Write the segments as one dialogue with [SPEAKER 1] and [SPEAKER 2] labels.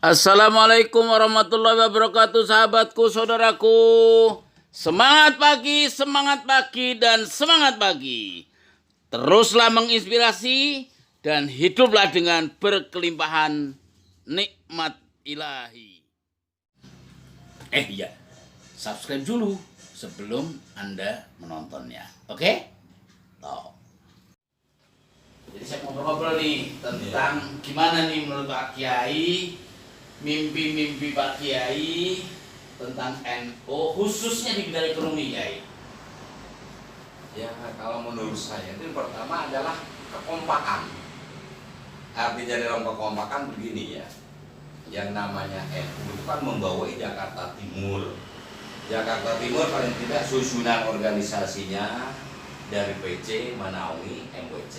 [SPEAKER 1] Assalamualaikum warahmatullahi wabarakatuh, sahabatku, saudaraku. Semangat pagi, dan semangat pagi. Teruslah menginspirasi dan hiduplah dengan berkelimpahan nikmat ilahi. Iya, subscribe dulu sebelum Anda menontonnya. Oke? Toh. Jadi saya mau ngobrol nih tentang gimana nih menurut Pak Kiai, mimpi-mimpi Pak Kiai tentang NU, khususnya di bidang ekonomi, Kiai.
[SPEAKER 2] Ya, kalau menurut saya itu pertama adalah kekompakan. Artinya dalam kekompakan begini ya, yang namanya NU itu kan membawa Jakarta Timur. Jakarta Timur paling tidak susunan organisasinya dari PC menaungi MWC,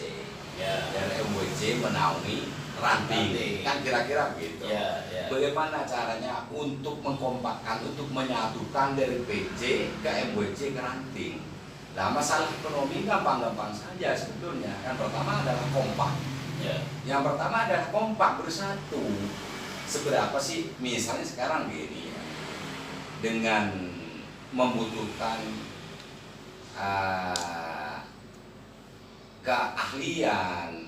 [SPEAKER 2] ya, dari MWC menaungi ranting, kan kira-kira begitu.
[SPEAKER 1] Ya.
[SPEAKER 2] Bagaimana caranya untuk mengkompakkan, untuk menyatukan dari PC ke MWC ke ranting? Nah, masalah ekonomi gampang-gampang saja sebetulnya. Yang pertama adalah kompak.
[SPEAKER 1] Ya.
[SPEAKER 2] Yang pertama adalah kompak, bersatu. Seberapa sih, misalnya sekarang gini ya, dengan membutuhkan keahlian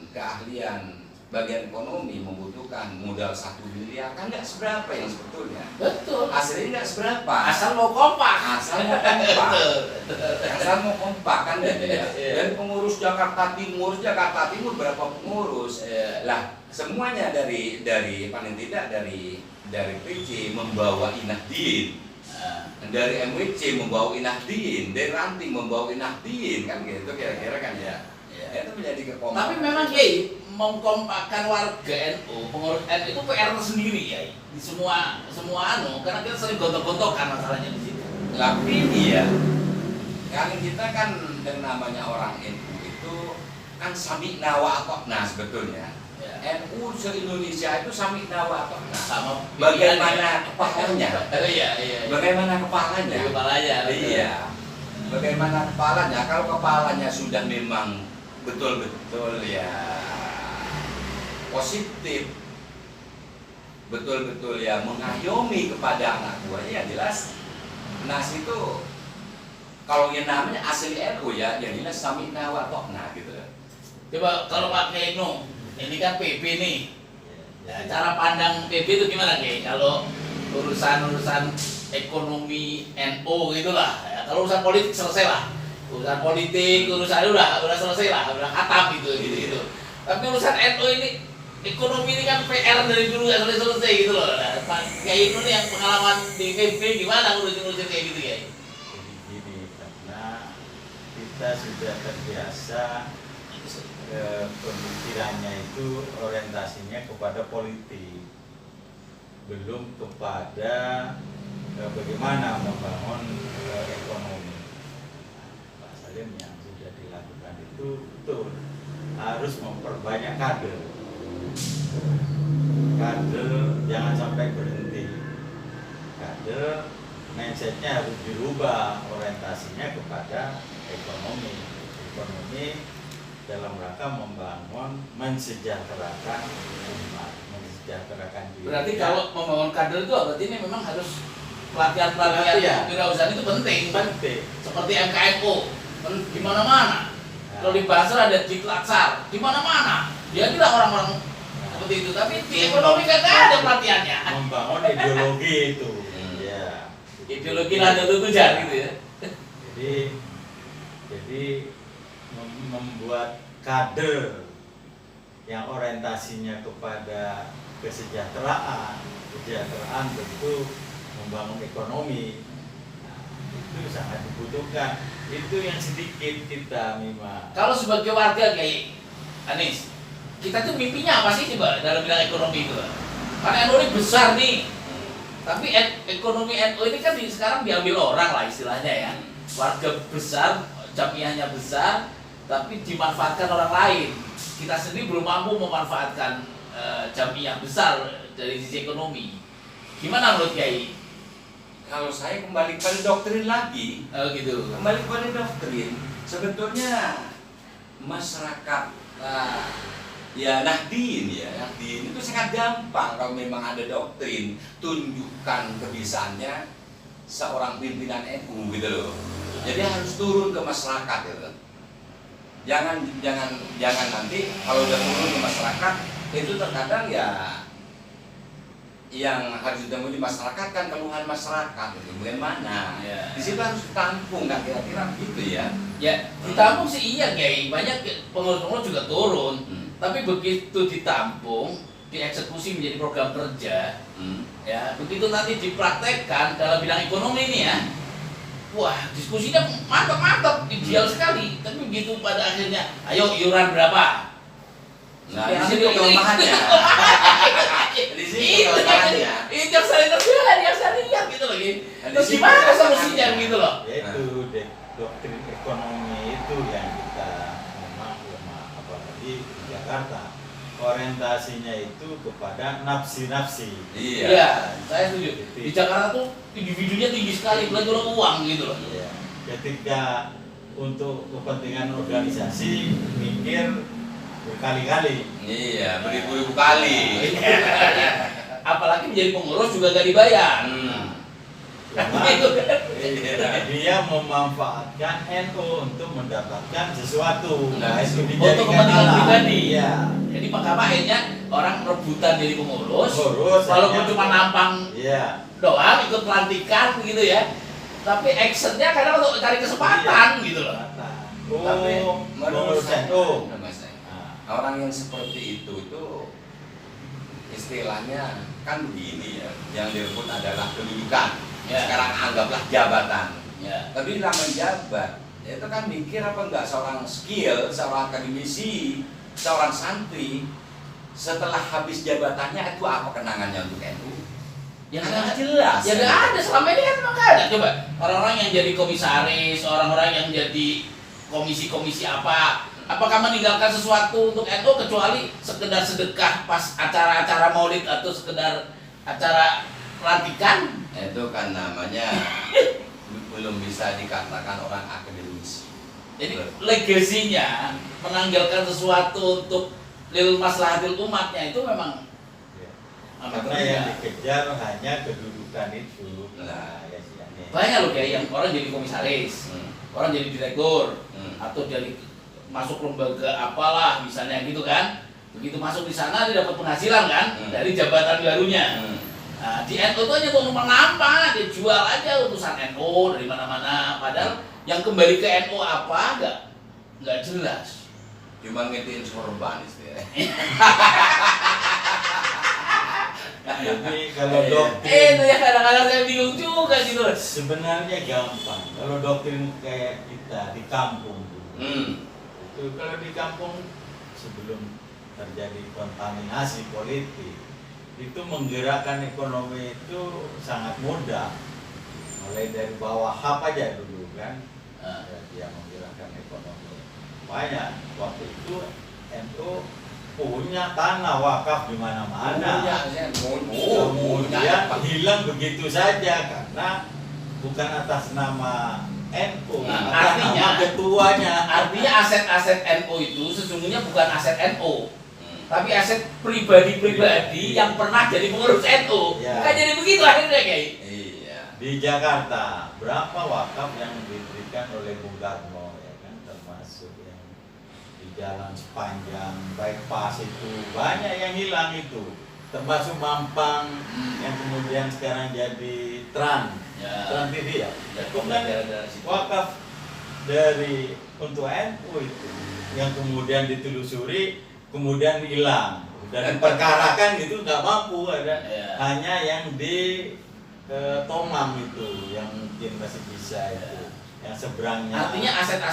[SPEAKER 2] bagian ekonomi, membutuhkan modal 1 miliar, kan nggak seberapa yang sebetulnya.
[SPEAKER 1] Betul.
[SPEAKER 2] Hasilnya nggak seberapa.
[SPEAKER 1] Asal mau kompak.
[SPEAKER 2] Asal mau kompak kan gitu ya. Dan pengurus Jakarta Timur berapa pengurus? Lah, semuanya dari paling tidak dari PC membawa Inahdin, dari MWC membawa Inahdin, dari ranting membawa Inahdin, kan gitu kira-kira kan ya. Itu menjadi kekompakan.
[SPEAKER 1] Tapi memang Kiai, mengkompakkan warga NU, pengurus NU itu PR sendiri ya, di semua karena kita sering gontok-gontokan masalahnya di situ.
[SPEAKER 2] Tapi dia kan kita kan yang namanya orang NU itu kan sami'na wa ata'na sebetulnya.
[SPEAKER 1] Ya.
[SPEAKER 2] NU se-Indonesia itu sami'na wa ata'na.
[SPEAKER 1] Sama
[SPEAKER 2] Bagaimana kepalanya?
[SPEAKER 1] Iya.
[SPEAKER 2] Bagaimana kepalanya?
[SPEAKER 1] Kepalanya.
[SPEAKER 2] Iya. Bagaimana kepalanya? Kalau kepalanya sudah memang betul-betul ya positif, betul-betul ya mengayomi kepada anak buahnya, ya jelas Nas itu kalau yang namanya asli NU ya, yang jelas sami'na wa ata'na gitu.
[SPEAKER 1] Coba kalau Pak Kiai Ibnu, ini kan PP nih. Ya, cara pandang PP itu gimana Kiai? Kalau urusan ekonomi NU gitulah. Ya, kalau urusan politik selesai lah. Urusan politik, urusan udah selesai lah, udah khatam gitu. Tapi urusan NU ini, ekonomi ini kan PR dari dulu nggak selesai gitu loh. Nah, Pak Kiai Ibnu nih yang pengalaman di PP gimana ngurusin kayak gitu Kiai?
[SPEAKER 3] Jadi gini, karena kita sudah terbiasa pemikirannya itu orientasinya kepada politik, belum kepada bagaimana membangun ekonomi. Pak Salim yang sudah dilakukan itu betul, harus memperbanyak kader jangan sampai berhenti. Kader mindsetnya harus dirubah, orientasinya kepada ekonomi dalam rangka membangun, mensejahterakan umat, mensejahterakan diri.
[SPEAKER 1] Berarti kalau membangun kader itu berarti ini memang harus pelatihan kewirausahaan itu penting. Seperti MKMO di mana-mana. Kalau di Basra ada Diklatsar di mana-mana. Dia tidak orang-orang seperti itu, tapi di ekonomi kan ada pelatihannya.
[SPEAKER 3] Membangun ideologi itu. Ya.
[SPEAKER 1] Ideologi Nahdlatul Tujar gitu ya.
[SPEAKER 3] Jadi membuat kader yang orientasinya kepada kesejahteraan tentu membangun ekonomi. Nah, itu sangat dibutuhkan. Itu yang sedikit kita memang.
[SPEAKER 1] Kalau sebagai warga kayak Anis, kita tuh mimpinya apa sih coba dalam bidang ekonomi itu? Karena NU ini besar nih, tapi ekonomi NU ini kan sekarang diambil orang lah istilahnya ya. Warga besar, jamiahnya besar, tapi dimanfaatkan orang lain. Kita sendiri belum mampu memanfaatkan jamiah besar dari sisi ekonomi. Gimana menurut Kiai?
[SPEAKER 2] Kalau saya kembali pada doktrin lagi,
[SPEAKER 1] Gitu.
[SPEAKER 2] kembali pada doktrin, sebetulnya masyarakat Ya Nahdien itu sangat gampang kalau memang ada doktrin, tunjukkan kebisaannya seorang pimpinan NU gitu loh. Jadi harus turun ke masyarakat gitu. Jangan nanti kalau udah turun ke masyarakat itu terkadang ya yang harus ditemui di masyarakat kan keluhan masyarakat itu bagaimana
[SPEAKER 1] Ya.
[SPEAKER 2] di situ harus ditampung nggak kira-kira gitu ya.
[SPEAKER 1] Ya, ditampung sih iya Kiai, banyak pengurus-pengurus juga turun. Tapi begitu ditampung, dieksekusi menjadi program kerja, ya begitu nanti dipraktekkan dalam bidang ekonomi ini ya, wah diskusinya mantap, ideal sekali. Tapi begitu pada akhirnya, ayo iuran berapa?
[SPEAKER 2] Nah di situ kelemahannya. Di situ kelemahannya.
[SPEAKER 1] Itu yang saya terjadi, yang saya lihat gitu loh. Terus gimana solusinya gitu loh?
[SPEAKER 3] Yaitu doktrin ekonomi itu yang kita memang lemah, apalagi di Jakarta orientasinya itu kepada nafsi-nafsi.
[SPEAKER 1] Iya, saya setuju. Di Jakarta tuh individunya tinggi sekali, belanja uang gitu loh.
[SPEAKER 3] Iya. Ketika untuk kepentingan organisasi mikir berkali-kali.
[SPEAKER 2] Iya, beribu-ribu kali.
[SPEAKER 1] Apalagi menjadi pengurus juga gak dibayar.
[SPEAKER 3] Cuma,
[SPEAKER 1] Gitu kan?
[SPEAKER 3] dia memanfaatkan NU untuk mendapatkan sesuatu.
[SPEAKER 2] Nah,
[SPEAKER 3] itu
[SPEAKER 1] Untuk
[SPEAKER 3] dijadikan
[SPEAKER 1] kepentingan
[SPEAKER 3] alat.
[SPEAKER 1] pribadi.
[SPEAKER 3] Iya.
[SPEAKER 1] Jadi makanya orang rebutan jadi pengurus,
[SPEAKER 3] Pengurus,
[SPEAKER 1] walaupun
[SPEAKER 3] hanya-
[SPEAKER 1] cuma nampang
[SPEAKER 3] Iya.
[SPEAKER 1] doang, ikut pelantikan gitu ya. Tapi actionnya kadang untuk cari kesempatan gitu loh.
[SPEAKER 2] Tapi
[SPEAKER 3] Oh,
[SPEAKER 2] menurut
[SPEAKER 3] pengurus
[SPEAKER 2] saya,
[SPEAKER 3] NU.
[SPEAKER 2] orang yang seperti itu istilahnya kan begini ya, yang direbut adalah kedudukan.
[SPEAKER 1] Ya.
[SPEAKER 2] Sekarang anggaplah jabatan.
[SPEAKER 1] Ya.
[SPEAKER 2] Tapi lama menjabat, itu kan mikir apa enggak seorang skill, seorang akademisi, seorang santri setelah habis jabatannya itu apa kenangannya untuk NU?
[SPEAKER 1] Ya
[SPEAKER 2] Kan
[SPEAKER 1] nggak
[SPEAKER 2] jelas.
[SPEAKER 1] Ya nggak ada, selama ini kan memang nggak ada. Coba orang-orang yang jadi komisaris, orang-orang yang jadi komisi-komisi apakah meninggalkan sesuatu untuk NU kecuali sekedar sedekah pas acara-acara maulid atau sekedar acara pelantikan?
[SPEAKER 2] Itu kan namanya belum bisa dikatakan orang akademisi.
[SPEAKER 1] Jadi legasinya menanggalkan sesuatu untuk lil maslahatil umatnya itu memang amat
[SPEAKER 3] Karena yang
[SPEAKER 1] rendah.
[SPEAKER 3] dikejar hanya kedudukan itu.
[SPEAKER 2] Nah,
[SPEAKER 3] ya sih aneh.
[SPEAKER 1] Banyak loh kayak yang orang jadi komisaris, orang jadi direktur, atau jadi masuk lembaga apalah misalnya gitu kan. Begitu masuk di sana dia dapat penghasilan kan dari jabatan barunya. Nah, di NU itu hanya untuk numpang-nampang, dia jual aja utusan NU dari mana-mana. Padahal yang kembali ke NU apa nggak jelas.
[SPEAKER 2] Cuma ngetiin sorban istilahnya.
[SPEAKER 3] Jadi kalau doktrin
[SPEAKER 1] Itu ya kadang-kadang saya bingung juga gitu loh.
[SPEAKER 3] sebenarnya gampang. Kalau doktrin kayak kita di kampung dulu, itu kalau di kampung sebelum terjadi kontaminasi politik itu menggerakkan ekonomi itu sangat mudah. Mulai dari bawah apa aja dulu kan, ya, dia menggerakkan ekonomi. Banyak waktu itu NU punya tanah wakaf di mana-mana. Kemudian hilang begitu saja karena bukan atas nama NU,
[SPEAKER 1] Nah,
[SPEAKER 3] atas
[SPEAKER 1] artinya-
[SPEAKER 3] nama ketuanya.
[SPEAKER 1] Artinya aset-aset NU itu sesungguhnya bukan aset NU, tapi aset pribadi-pribadi yang pernah jadi pengurus NU.
[SPEAKER 3] Ya.
[SPEAKER 1] Kan jadi begitu akhirnya kayak.
[SPEAKER 2] Iya.
[SPEAKER 3] Di Jakarta berapa wakaf yang diberikan oleh Bung Karno ya kan, termasuk yang di jalan sepanjang bypass itu banyak yang hilang itu, termasuk Mampang yang kemudian sekarang jadi Trans TV ya. Itu kan wakaf dari untuk NU itu yang kemudian ditelusuri kemudian hilang dan diperkarakan gitu nggak mampu ada.
[SPEAKER 1] Ya.
[SPEAKER 3] Hanya yang di Tomang itu yang mungkin masih bisa itu yang seberangnya.
[SPEAKER 1] Artinya aset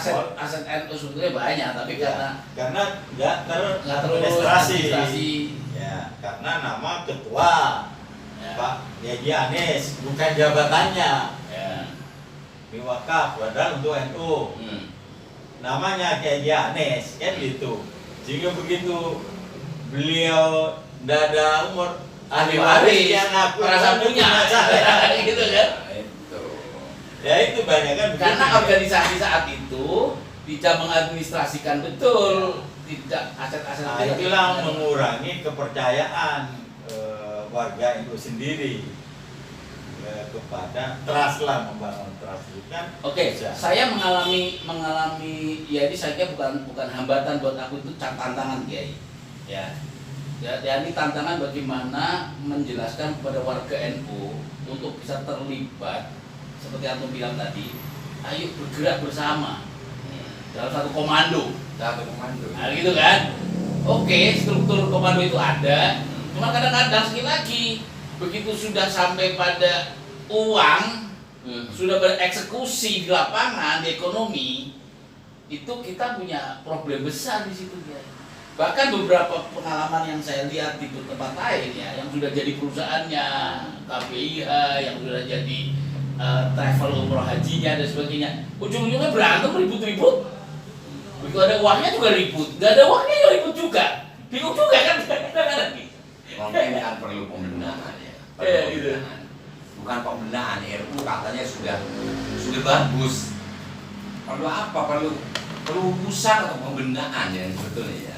[SPEAKER 1] NU sebetulnya banyak, tapi
[SPEAKER 3] Ya,
[SPEAKER 1] karena
[SPEAKER 3] nggak
[SPEAKER 1] nggak terus
[SPEAKER 3] administrasi. Ya, karena nama ketua
[SPEAKER 1] ya,
[SPEAKER 3] Pak Yaji Anis bukan jabatannya
[SPEAKER 1] ya.
[SPEAKER 3] di wakaf padahal untuk NU. Namanya kayak dia Anis kan gitu. Sehingga begitu beliau tidak ada umur ahli waris yang aku
[SPEAKER 1] merasa punya gitu kan.
[SPEAKER 2] Nah, itu.
[SPEAKER 3] Ya itu banyak kan.
[SPEAKER 1] Karena
[SPEAKER 3] begitu.
[SPEAKER 1] organisasi saat itu bisa mengadministrasikan betul tidak aset-aset
[SPEAKER 3] Nah,
[SPEAKER 1] tidak
[SPEAKER 3] itulah
[SPEAKER 1] tidak-
[SPEAKER 3] mengurangi kepercayaan warga itu sendiri kepada trust lah, membangun trust itu kan.
[SPEAKER 1] Oke,
[SPEAKER 3] bisa.
[SPEAKER 1] saya mengalami ya ini saya kira bukan hambatan buat aku, itu tantangan Kiai. Ya. Ya, ini tantangan bagaimana menjelaskan kepada warga NU untuk bisa terlibat seperti antum bilang tadi, ayo bergerak bersama dalam satu komando.
[SPEAKER 2] Satu komando.
[SPEAKER 1] Nah, gitu kan? Oke, struktur komando itu ada, cuma kadang-kadang sekali lagi begitu sudah sampai pada uang, sudah bereksekusi di lapangan, di ekonomi, itu kita punya problem besar di situ ya. Bahkan beberapa pengalaman yang saya lihat di tempat lain ya, yang sudah jadi perusahaannya, KPIH, yang sudah jadi travel umroh hajinya dan sebagainya, ujung-ujungnya berantem ribut-ribut. Begitu ada uangnya juga ribut, nggak ada uangnya juga ribut juga, bingung juga kan?
[SPEAKER 2] Mungkin kan perlu pembenahan ya.
[SPEAKER 1] Iya,
[SPEAKER 2] Perlu
[SPEAKER 1] gitu.
[SPEAKER 2] pembenahan. Bukan pembenahan, RU katanya sudah bagus. Perlu apa? Perlu urusan atau pembenahan ya sebetulnya ya.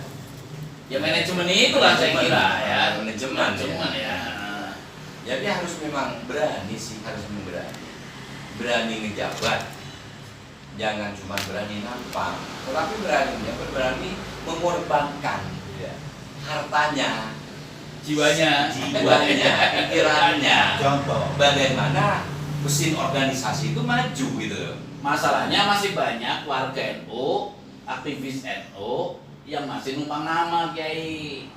[SPEAKER 1] Ya manajemen itulah saya kira ya.
[SPEAKER 2] Manajemen
[SPEAKER 1] ya.
[SPEAKER 2] Jadi harus memang berani sih, harus berani. Berani ngejabat. Jangan cuma berani nampang, tetapi berani menjabat, berani mengorbankan ya. Hartanya,
[SPEAKER 1] Jiwanya,
[SPEAKER 2] pikirannya.
[SPEAKER 3] Contoh.
[SPEAKER 2] Bagaimana mesin organisasi itu maju gitu loh.
[SPEAKER 1] Masalahnya masih banyak warga NU, aktivis NU yang masih numpang nama Kiai,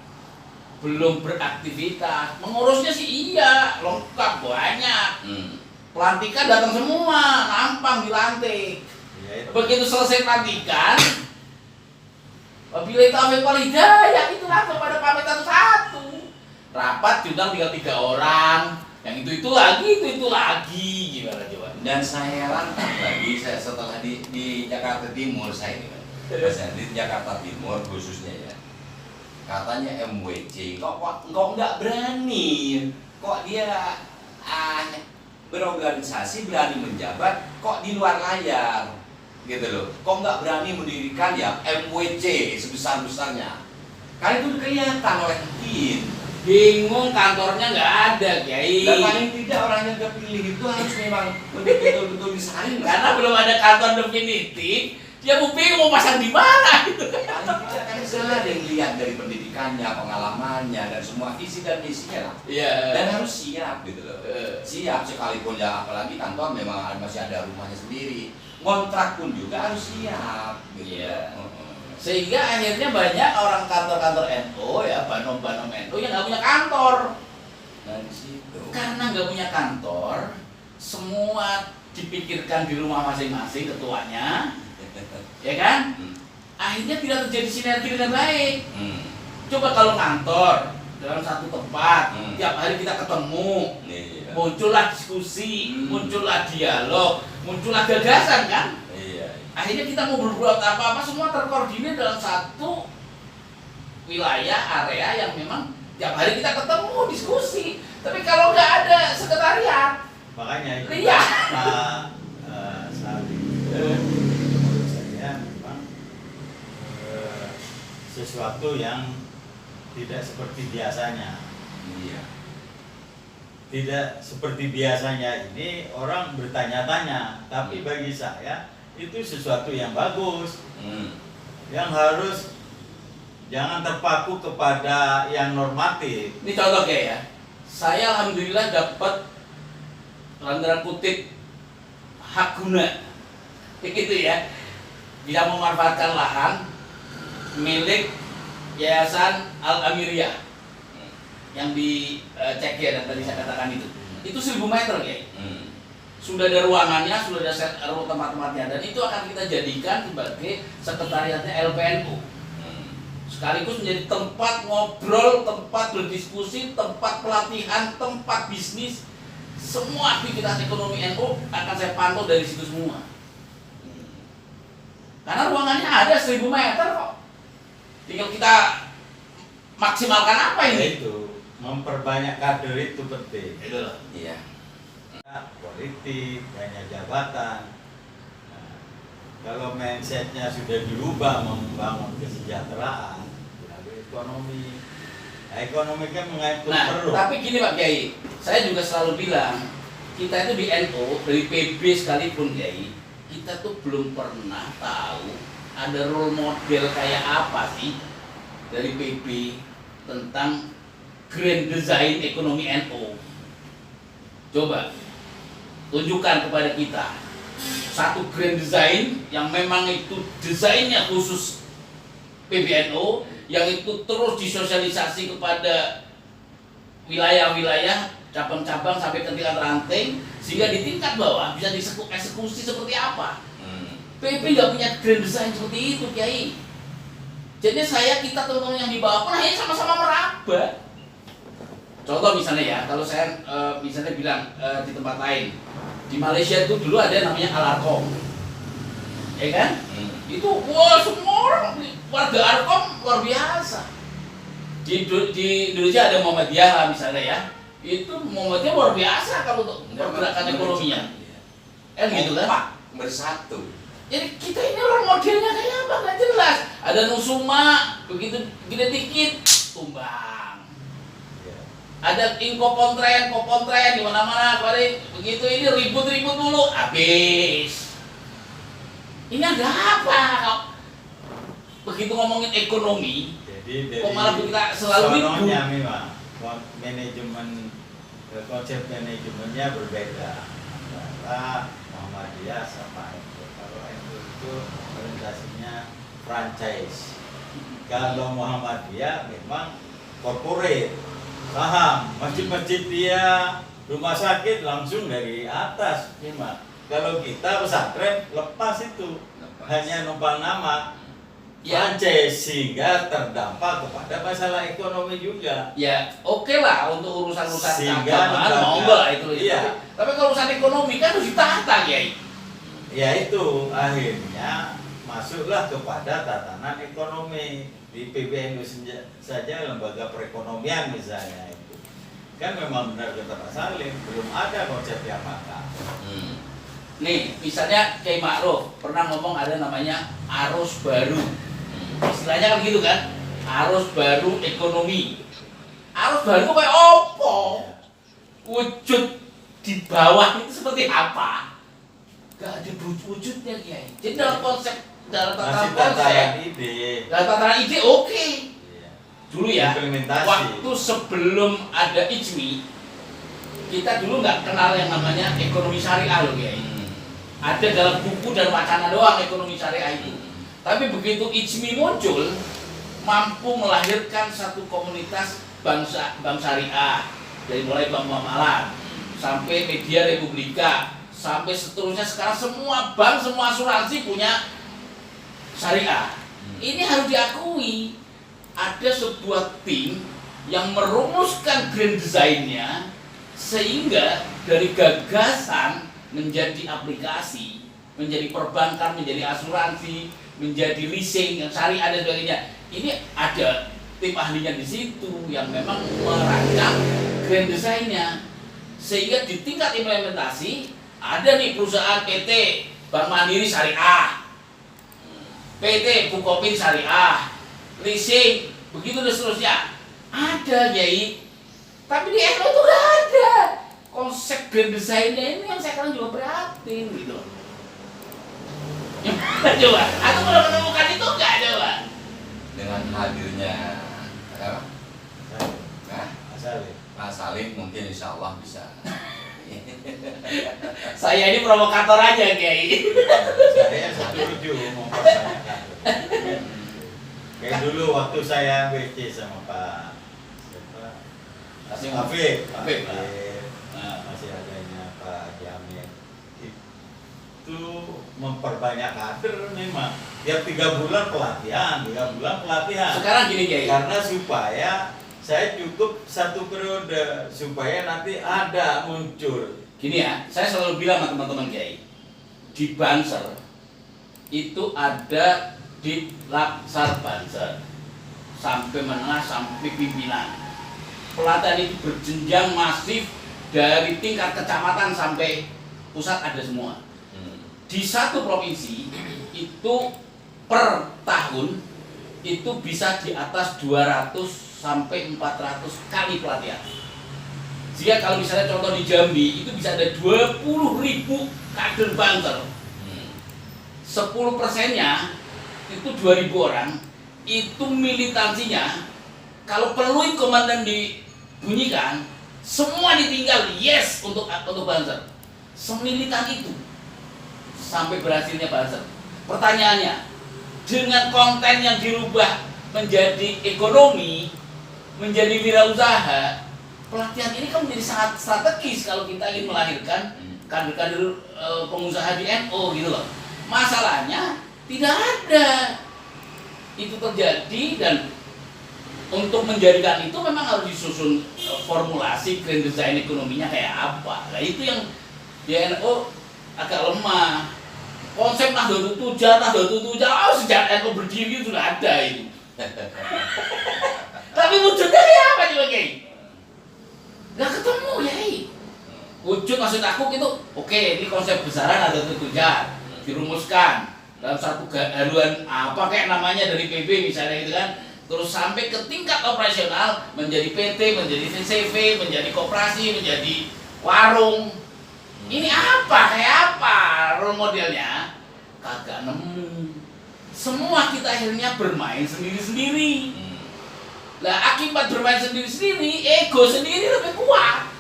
[SPEAKER 1] belum beraktivitas. Mengurusnya sih iya, lengkap banyak. Pelantikan datang semua, nampang dilantik.
[SPEAKER 3] Ya, itu.
[SPEAKER 1] Begitu selesai pelantikan, wabillahi taufiq wal hidayah, itu langsung pada pamit satu-satu. Rapat diundang tinggal 3 orang, yang itu lagi, gimana coba?
[SPEAKER 2] Dan saya herankan lagi, saya setelah di Jakarta Timur saya ini kan, Mas, di Jakarta Timur khususnya ya, katanya MWC, kok nggak berani, kok dia berorganisasi, berani menjabat, kok di luar layar, gitu loh, kok nggak berani mendirikan ya MWC sebesar-besarnya, kan itu kelihatan oleh tim.
[SPEAKER 1] Bingung, kantornya nggak ada Kiai.
[SPEAKER 2] Dan paling tidak orang yang kepilih itu harus memang betul-betul disaring.
[SPEAKER 1] Karena belum ada kantor definitif, dia mau bingung mau pasang di mana gitu.
[SPEAKER 2] Paling tidak kan saya ada yang lihat dari pendidikannya, pengalamannya, dan semua visi dan misinya lah.
[SPEAKER 1] Iya.
[SPEAKER 2] Dan harus siap gitu loh. Siap sekalipun ya, apalagi kantor memang masih ada rumahnya sendiri. Kontrak pun juga harus siap gitu.
[SPEAKER 1] Iya. Sehingga akhirnya banyak orang kantor-kantor NU ya, banom-banom NU yang nggak punya kantor.
[SPEAKER 2] Nah di situ.
[SPEAKER 1] Karena nggak punya kantor, semua dipikirkan di rumah masing-masing ketuanya, ya kan? Akhirnya tidak terjadi sinergi dengan baik. Coba kalau kantor dalam satu tempat, tiap hari kita ketemu,
[SPEAKER 2] Iya.
[SPEAKER 1] muncullah diskusi, muncullah dialog, muncullah gagasan kan?
[SPEAKER 2] Iya.
[SPEAKER 1] Akhirnya kita mau berbuat apa-apa semua terkoordinir dalam satu wilayah area yang memang tiap hari kita ketemu diskusi. Tapi kalau nggak ada sekretariat,
[SPEAKER 3] Makanya itu
[SPEAKER 1] iya.
[SPEAKER 3] saat itu menurut saya memang sesuatu yang tidak seperti biasanya.
[SPEAKER 2] Iya.
[SPEAKER 3] Tidak seperti biasanya ini orang bertanya-tanya, tapi bagi saya itu sesuatu yang bagus, yang harus jangan terpaku kepada yang normatif.
[SPEAKER 1] Ini contoh kayak ya. Saya alhamdulillah dapat tanda kutip hak guna, begitu ya, bisa memanfaatkan lahan milik Yayasan Al Amiriyah yang di Cekya dan tadi saya katakan itu 1000 meter ya. Sudah ada ruangannya, sudah ada tempat-tempatnya, dan itu akan kita jadikan sebagai sekretariatnya LPNU. Sekaligus menjadi tempat ngobrol, tempat berdiskusi, tempat pelatihan, tempat bisnis. Semua aktivitas ekonomi NU akan saya pantau dari situ semua. Karena ruangannya ada 1000 meter kok. Tinggal kita maksimalkan apa ini?
[SPEAKER 3] Itu memperbanyak kader itu penting.
[SPEAKER 1] Itu loh.
[SPEAKER 2] Iya.
[SPEAKER 3] Politik, banyak jabatan. Nah, kalau mindsetnya sudah dirubah membangun kesejahteraan, lalu ekonomi, nah, ekonomi kan mengatur
[SPEAKER 1] Nah,
[SPEAKER 3] perlu.
[SPEAKER 1] tapi gini Pak Kiai, saya juga selalu bilang, kita itu di NU, dari PB sekalipun Kiai, kita tuh belum pernah tahu ada role model kayak apa sih dari PB tentang grand design ekonomi NU. Coba tunjukkan kepada kita satu grand design yang memang itu desainnya khusus PBNU, yang itu terus disosialisasi kepada wilayah-wilayah, cabang-cabang sampai ke tingkat ranting, sehingga di tingkat bawah bisa dieksekusi seperti apa. PB nggak punya grand design seperti itu, Kiai. Jadi kita teman-teman yang di bawah pun hanya sama-sama meraba. Contoh misalnya ya, kalau saya misalnya bilang di tempat lain, di Malaysia itu dulu ada namanya Alarkom, ya kan? Itu wah semua orang warga Arkom luar biasa. Di Indonesia ada Muhammadiyah lah misalnya ya, itu Muhammadiyah luar biasa kalau untuk pergerakan ekonominya, kan gitu kan?
[SPEAKER 2] Kompak, bersatu.
[SPEAKER 1] Jadi kita ini role modelnya kayak apa nggak jelas. Ada Nusuma begitu gede dikit tumbang. Ada kopontren di mana-mana kemarin begitu ini ribut-ribut dulu habis. Ini ada apa? Begitu ngomongin ekonomi,
[SPEAKER 3] Jadi
[SPEAKER 1] kok malah kita selalu ribut.
[SPEAKER 3] sononya memang manajemen, konsep manajemennya berbeda antara Muhammadiyah sama NU. Kalau NU itu orientasinya franchise. Kalau Muhammadiyah memang corporate, paham, masjid-masjid dia, rumah sakit langsung dari atas memang. Kalau kita pesantren lepas itu, hanya numpang nama
[SPEAKER 1] Ya.
[SPEAKER 3] franchise, sehingga terdampak kepada masalah ekonomi juga.
[SPEAKER 1] Ya oke lah untuk urusan-urusan
[SPEAKER 3] Sehingga
[SPEAKER 1] keagamaan
[SPEAKER 3] lembaga-
[SPEAKER 1] mau enggak itu.
[SPEAKER 3] Iya.
[SPEAKER 1] Tapi kalau urusan ekonomi kan harus ditata ya.
[SPEAKER 3] Ya itu akhirnya masuklah kepada tatanan ekonomi di PBNU saja, lembaga perekonomian misalnya itu kan memang benar kata Pak Salim, belum ada konsep yang matang.
[SPEAKER 1] Nih misalnya Kiai Ma'ruf pernah ngomong ada namanya arus baru. Istilahnya kan gitu kan, arus baru ekonomi. Arus baru itu kayak opo? Wujud di bawah itu seperti apa? Gak ada wujudnya Kiai. Jadi dalam konsep, dalam
[SPEAKER 3] Masih
[SPEAKER 1] tataran
[SPEAKER 3] tataran
[SPEAKER 1] konsep,
[SPEAKER 3] ide.
[SPEAKER 1] dalam tataran ide oke.
[SPEAKER 3] Iya.
[SPEAKER 1] Dulu ya,
[SPEAKER 3] Implementasi.
[SPEAKER 1] waktu sebelum ada IJMI, kita dulu nggak kenal yang namanya ekonomi syariah loh Kiai. Ada dalam buku dan wacana doang ekonomi syariah itu. Tapi begitu IJMI muncul, mampu melahirkan satu komunitas bank syariah, dari mulai Bank Muamalah sampai Media Republika sampai seterusnya. Sekarang semua bank, semua asuransi punya syariah. Ini harus diakui, ada sebuah tim yang merumuskan grand design-nya sehingga dari gagasan menjadi aplikasi, menjadi perbankan, menjadi asuransi, menjadi leasing yang syariah dan sebagainya. Ini ada tim ahlinya di situ yang memang merancang grand design-nya, sehingga di tingkat implementasi ada nih perusahaan PT Bank Mandiri Syariah, PT Bukopin Syariah, leasing, begitu dan seterusnya. Ada Yai, tapi di NU itu nggak ada konsep grand design-nya. Ini yang saya sekarang juga prihatin gitu. Coba, atau kalau menemukan itu nggak coba?
[SPEAKER 2] Dengan hadirnya apa? Nah,
[SPEAKER 3] Pak Salim.
[SPEAKER 2] Pak Salim mungkin insya Allah bisa.
[SPEAKER 1] Saya ini provokator aja Kiai.
[SPEAKER 3] Saya setuju mempertanyakan. Kayak dulu waktu saya WC sama Pak siapa? Afif.
[SPEAKER 1] Afif.
[SPEAKER 3] Masih adanya Pak Jamil. Itu memperbanyak kader memang. Tiap 3 bulan pelatihan, 3 bulan pelatihan.
[SPEAKER 1] Sekarang gini Kiai.
[SPEAKER 3] Karena supaya saya cukup 1 periode, supaya nanti ada muncul.
[SPEAKER 1] Gini ya, saya selalu bilang sama teman-teman Kiai, di Banser itu ada di Laksar Banser sampai menengah sampai pimpinan. Pelatihan itu berjenjang masif dari tingkat kecamatan sampai pusat ada semua. Di satu provinsi itu per tahun itu bisa di atas 200 sampai 400 kali pelatihan. Jika kalau misalnya contoh di Jambi itu bisa ada 20.000 kader Banser. 10%-nya itu 2.000 orang, itu militansinya kalau peluit komandan dibunyikan, semua ditinggal yes untuk Banser. Semilitan itu sampai berhasilnya Banser. Pertanyaannya, dengan konten yang dirubah menjadi ekonomi, menjadi wirausaha, pelatihan ini kan menjadi sangat strategis kalau kita ingin melahirkan kader-kader pengusaha di NU gitu loh. Masalahnya tidak ada itu terjadi, dan untuk menjadikan itu memang harus disusun formulasi grand design ekonominya kayak apa. Nah itu yang di NU agak lemah. Konsep Nahdlatul Tujah, sejak NU berdiri sudah ada itu. Tapi wujudnya kayak apa coba Kiai? Nggak ketemu ya. Wujud maksud aku itu, oke, ini konsep besaran Nahdlatul Tujah dirumuskan dalam satu haluan apa kayak namanya dari PB misalnya gitu kan, terus sampai ke tingkat operasional menjadi PT, menjadi CCV, menjadi koperasi, menjadi warung. Ini apa kayak apa role modelnya? Kagak nemu. Semua kita akhirnya bermain sendiri-sendiri. Lah akibat bermain sendiri-sendiri, ego sendiri lebih kuat.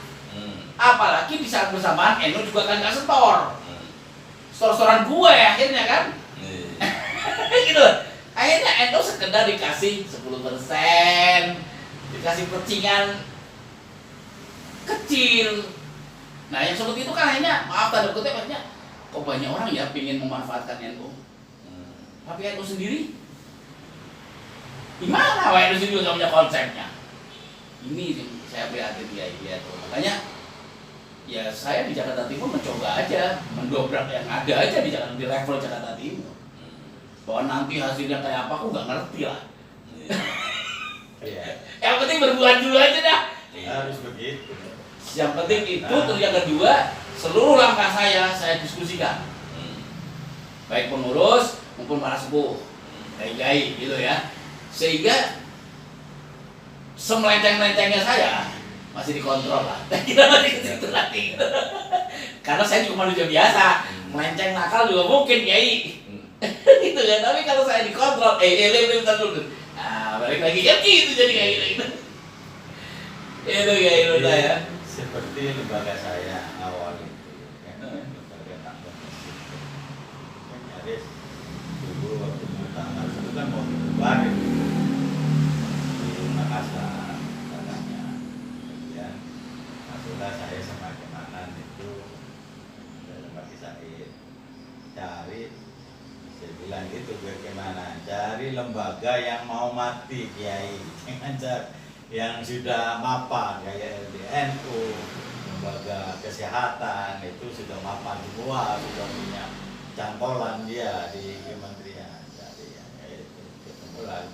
[SPEAKER 1] Apalagi di saat bersamaan NU juga kan nggak setor. Stor-storan gue ya akhirnya kan. Gitu. Akhirnya NU sekedar dikasih 10%, dikasih percingan kecil. Nah yang seperti itu kan akhirnya, maaf tanda kutip, akhirnya kok banyak orang ya ingin memanfaatkan NU. Tapi NU sendiri gimana? NU sendiri nggak punya konsepnya. Ini yang saya prihatin ya tuh. Makanya ya saya di Jakarta Timur mencoba aja mendobrak yang ada aja di Jakarta, di level Jakarta Timur. Bahwa nanti hasilnya kayak apa aku nggak ngerti lah. Yang penting berbuat dulu aja dah.
[SPEAKER 3] Harus begitu.
[SPEAKER 1] Yang penting itu, terus yang kedua, seluruh langkah saya diskusikan. Baik pengurus maupun para sepuh, kiai gitu ya. Sehingga semelenceng-melencengnya saya masih dikontrol lah. Kita masih ke situ nanti. Karena saya juga manusia biasa, melenceng nakal juga mungkin kiai. Gitu kan, tapi kalau saya dikontrol, bentar dulu. Nah, balik lagi kan gitu jadi kayak gitu. Itu kayak gitu ya.
[SPEAKER 3] Seperti lembaga saya awal itu, kan lembaga tambang masjid. Kan nyaris dulu waktu muktamar itu kan mau dibubarin di Makassar katanya. Kemudian masuklah saya sama Kemanan itu dari Pak Said cari, saya bilang gitu ke Kemanan, cari lembaga yang mau mati Kiai, jangan cari yang sudah mapan kayak LDNU, lembaga kesehatan itu sudah mapan semua, sudah punya cangkolan dia di kementerian. Jadi yang itu ketemulah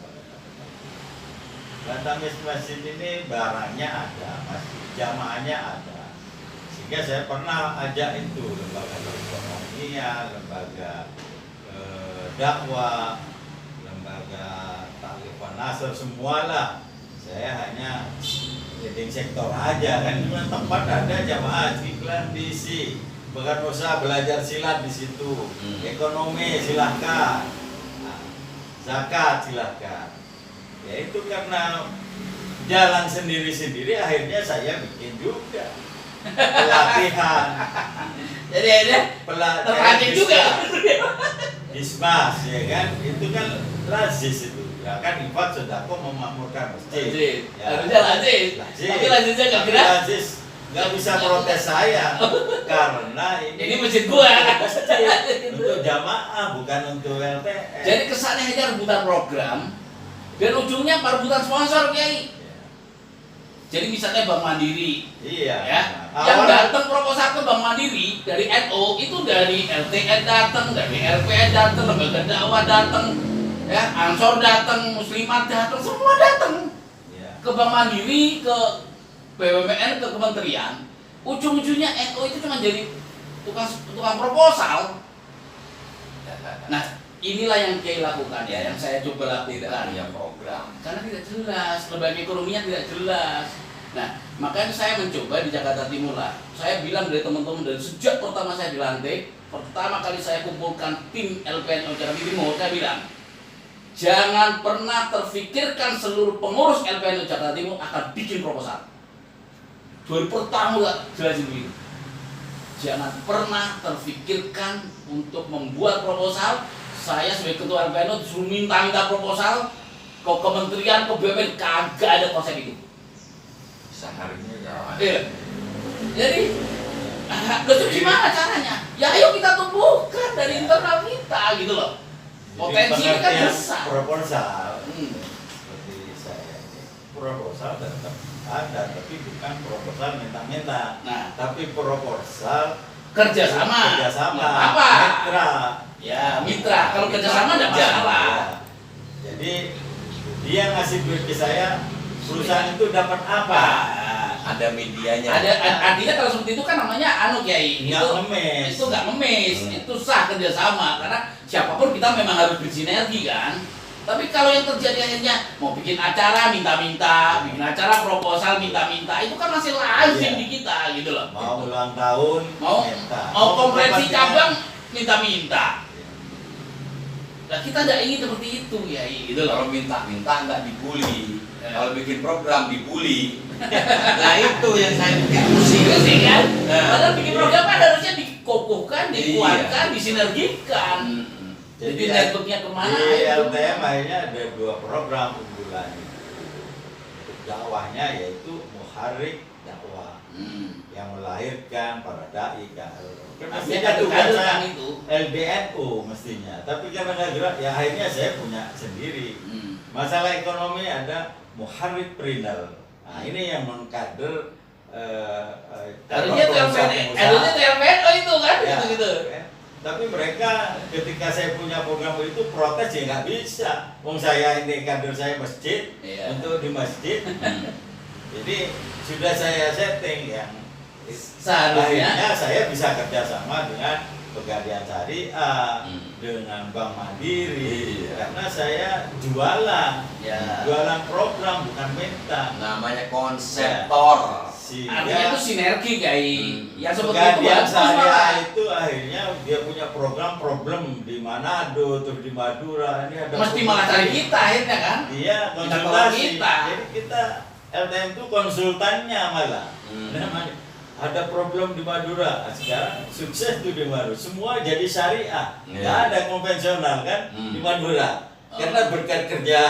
[SPEAKER 3] lembaga masjid ini barangnya ada, masjid jamaahnya ada, sehingga saya pernah ajak itu lembaga ekonominya, lembaga dakwah, lembaga Ta'lifan Nasr, semualah. Saya hanya leading sektor aja kan, cuma tempat ada jamaah istiqlal diisi, bahkan usaha belajar silat di situ, ekonomi silahkan, nah, zakat silahkan. Ya itu karena jalan sendiri-sendiri akhirnya saya bikin juga pelatihan.
[SPEAKER 1] Jadi akhirnya terpancing juga.
[SPEAKER 3] Ismas ya kan, itu kan lazis itu. Ya kan Ifat Sodako memakmurkan masjid.
[SPEAKER 1] Ya. Harusnya lazis. Tapi lazisnya nggak kira.
[SPEAKER 3] Lazis nggak bisa protes saya karena
[SPEAKER 1] ini masjid gua.
[SPEAKER 3] Masjid untuk jamaah bukan untuk LTN.
[SPEAKER 1] Jadi kesannya hanya rebutan program dan ujungnya perebutan sponsor Kiai. Jadi misalnya Bank Mandiri,
[SPEAKER 3] Iya.
[SPEAKER 1] ya, yang datang proposal ke Bank Mandiri dari NU itu dari LTN datang, dari LPN datang, lembaga dakwah datang, ya, Ansor datang, Muslimat datang, semua datang ke Bank Mandiri, ke BUMN, ke kementerian. Ujung-ujungnya NU itu cuma jadi tukang proposal. Nah, inilah yang Kiai lakukan ya, yang saya coba
[SPEAKER 2] Tidak
[SPEAKER 1] lakukan.
[SPEAKER 2] punya program.
[SPEAKER 1] Karena tidak jelas, lembaga ekonominya tidak jelas. Nah, makanya saya mencoba di Jakarta Timur lah. Saya bilang dari teman-teman dari sejak pertama saya dilantik, pertama kali saya kumpulkan tim LPNU Jakarta Timur, saya bilang, jangan pernah terfikirkan seluruh pengurus LPNU Jakarta Timur akan bikin proposal. 2000 pertama lah jelasin begitu. Jangan pernah terfikirkan untuk membuat proposal. Saya sebagai ketua LPNU disuruh minta proposal ke kementerian, ke BUMN, kagak ada konsep itu.
[SPEAKER 2] Seharinya jalan.
[SPEAKER 1] Iya. Jadi, terus gimana caranya? Ya ayo kita tumbuhkan dari internal kita gitu loh. Potensi ini kan
[SPEAKER 3] pengertian
[SPEAKER 1] besar.
[SPEAKER 3] Proposal seperti saya ini, proposal tetap ada, tapi bukan proposal minta-minta,
[SPEAKER 1] Nah,
[SPEAKER 3] tapi proposal
[SPEAKER 1] kerjasama.
[SPEAKER 3] kerjasama,
[SPEAKER 1] Nggak apa?
[SPEAKER 3] mitra.
[SPEAKER 1] Ya, mitra. Kalau kerjasama tidak masalah.
[SPEAKER 3] Ya. Jadi dia ngasih duit ke saya, perusahaan itu dapat apa?
[SPEAKER 2] Ada medianya.
[SPEAKER 1] Artinya kalau seperti itu kan namanya Kiai.
[SPEAKER 3] Nggak ngemis.
[SPEAKER 1] Itu nggak ngemis. Itu sah kerjasama karena siapapun kita memang harus bersinergi kan. Tapi kalau yang terjadi akhirnya mau bikin acara minta-minta, bikin acara proposal minta-minta, itu kan masih lazim
[SPEAKER 3] Iya.
[SPEAKER 1] di kita gitu loh.
[SPEAKER 3] Mau ulang tahun,
[SPEAKER 1] Mau
[SPEAKER 3] minta.
[SPEAKER 1] konferensi
[SPEAKER 3] kepastian.
[SPEAKER 1] cabang minta-minta. Nah kita tidak ingin seperti itu ya gitu loh.
[SPEAKER 2] Kalau minta-minta nggak dibully.
[SPEAKER 1] Ya.
[SPEAKER 2] Kalau bikin program dibully. Nah itu yang saya bikin pusing.
[SPEAKER 1] Pusing kan?
[SPEAKER 2] Nah.
[SPEAKER 1] Padahal bikin program kan harusnya dikukuhkan, dikuatkan,
[SPEAKER 2] Iya.
[SPEAKER 1] disinergikan. Jadi networknya kemana
[SPEAKER 3] di
[SPEAKER 1] itu?
[SPEAKER 3] LTM akhirnya ada 2 program unggulan. Untuk dakwahnya yaitu Muharrik dakwah yang melahirkan para dai kan. Kan
[SPEAKER 1] Artinya
[SPEAKER 3] mestinya
[SPEAKER 1] kader-kader
[SPEAKER 3] tugasnya
[SPEAKER 1] kan itu.
[SPEAKER 3] LBNU mestinya, tapi karena nggak gerak ya akhirnya saya punya sendiri. Masalah ekonomi ada Muharrik Perinal. Nah ini yang mengkader
[SPEAKER 1] Harusnya itu LPNO itu kan
[SPEAKER 3] Ya,
[SPEAKER 1] gitu-gitu.
[SPEAKER 3] tapi mereka ketika saya punya program itu protes ya nggak bisa. Wong saya ini kader saya masjid
[SPEAKER 1] Iya.
[SPEAKER 3] untuk di masjid. Jadi sudah saya setting yang
[SPEAKER 1] Seharusnya
[SPEAKER 3] akhirnya saya bisa kerjasama dengan Pegadaian Syariah, dengan Bank Mandiri,
[SPEAKER 2] Iya.
[SPEAKER 3] karena saya jualan,
[SPEAKER 1] ya.
[SPEAKER 3] jualan program bukan minta.
[SPEAKER 2] Namanya konseptor.
[SPEAKER 1] Artinya itu sinergi guys. Yang seperti itu
[SPEAKER 3] Pegadaian
[SPEAKER 1] bagus
[SPEAKER 3] Syariah
[SPEAKER 1] malah.
[SPEAKER 3] itu akhirnya dia punya program problem di Manado, terus di Madura. Ini ada
[SPEAKER 1] Mesti
[SPEAKER 3] program
[SPEAKER 1] malah cari
[SPEAKER 3] ini.
[SPEAKER 1] kita akhirnya kan.
[SPEAKER 3] Dia
[SPEAKER 1] tolong
[SPEAKER 3] konsultasi.
[SPEAKER 1] kita.
[SPEAKER 3] Jadi kita LTM itu konsultannya malah.
[SPEAKER 2] Hmm.
[SPEAKER 3] Namanya, ada problem di Madura. Nah, sekarang sukses tuh di Madura. Semua jadi syariah.
[SPEAKER 2] Iya.
[SPEAKER 3] Nggak ada konvensional kan di Madura. Karena berkat kerja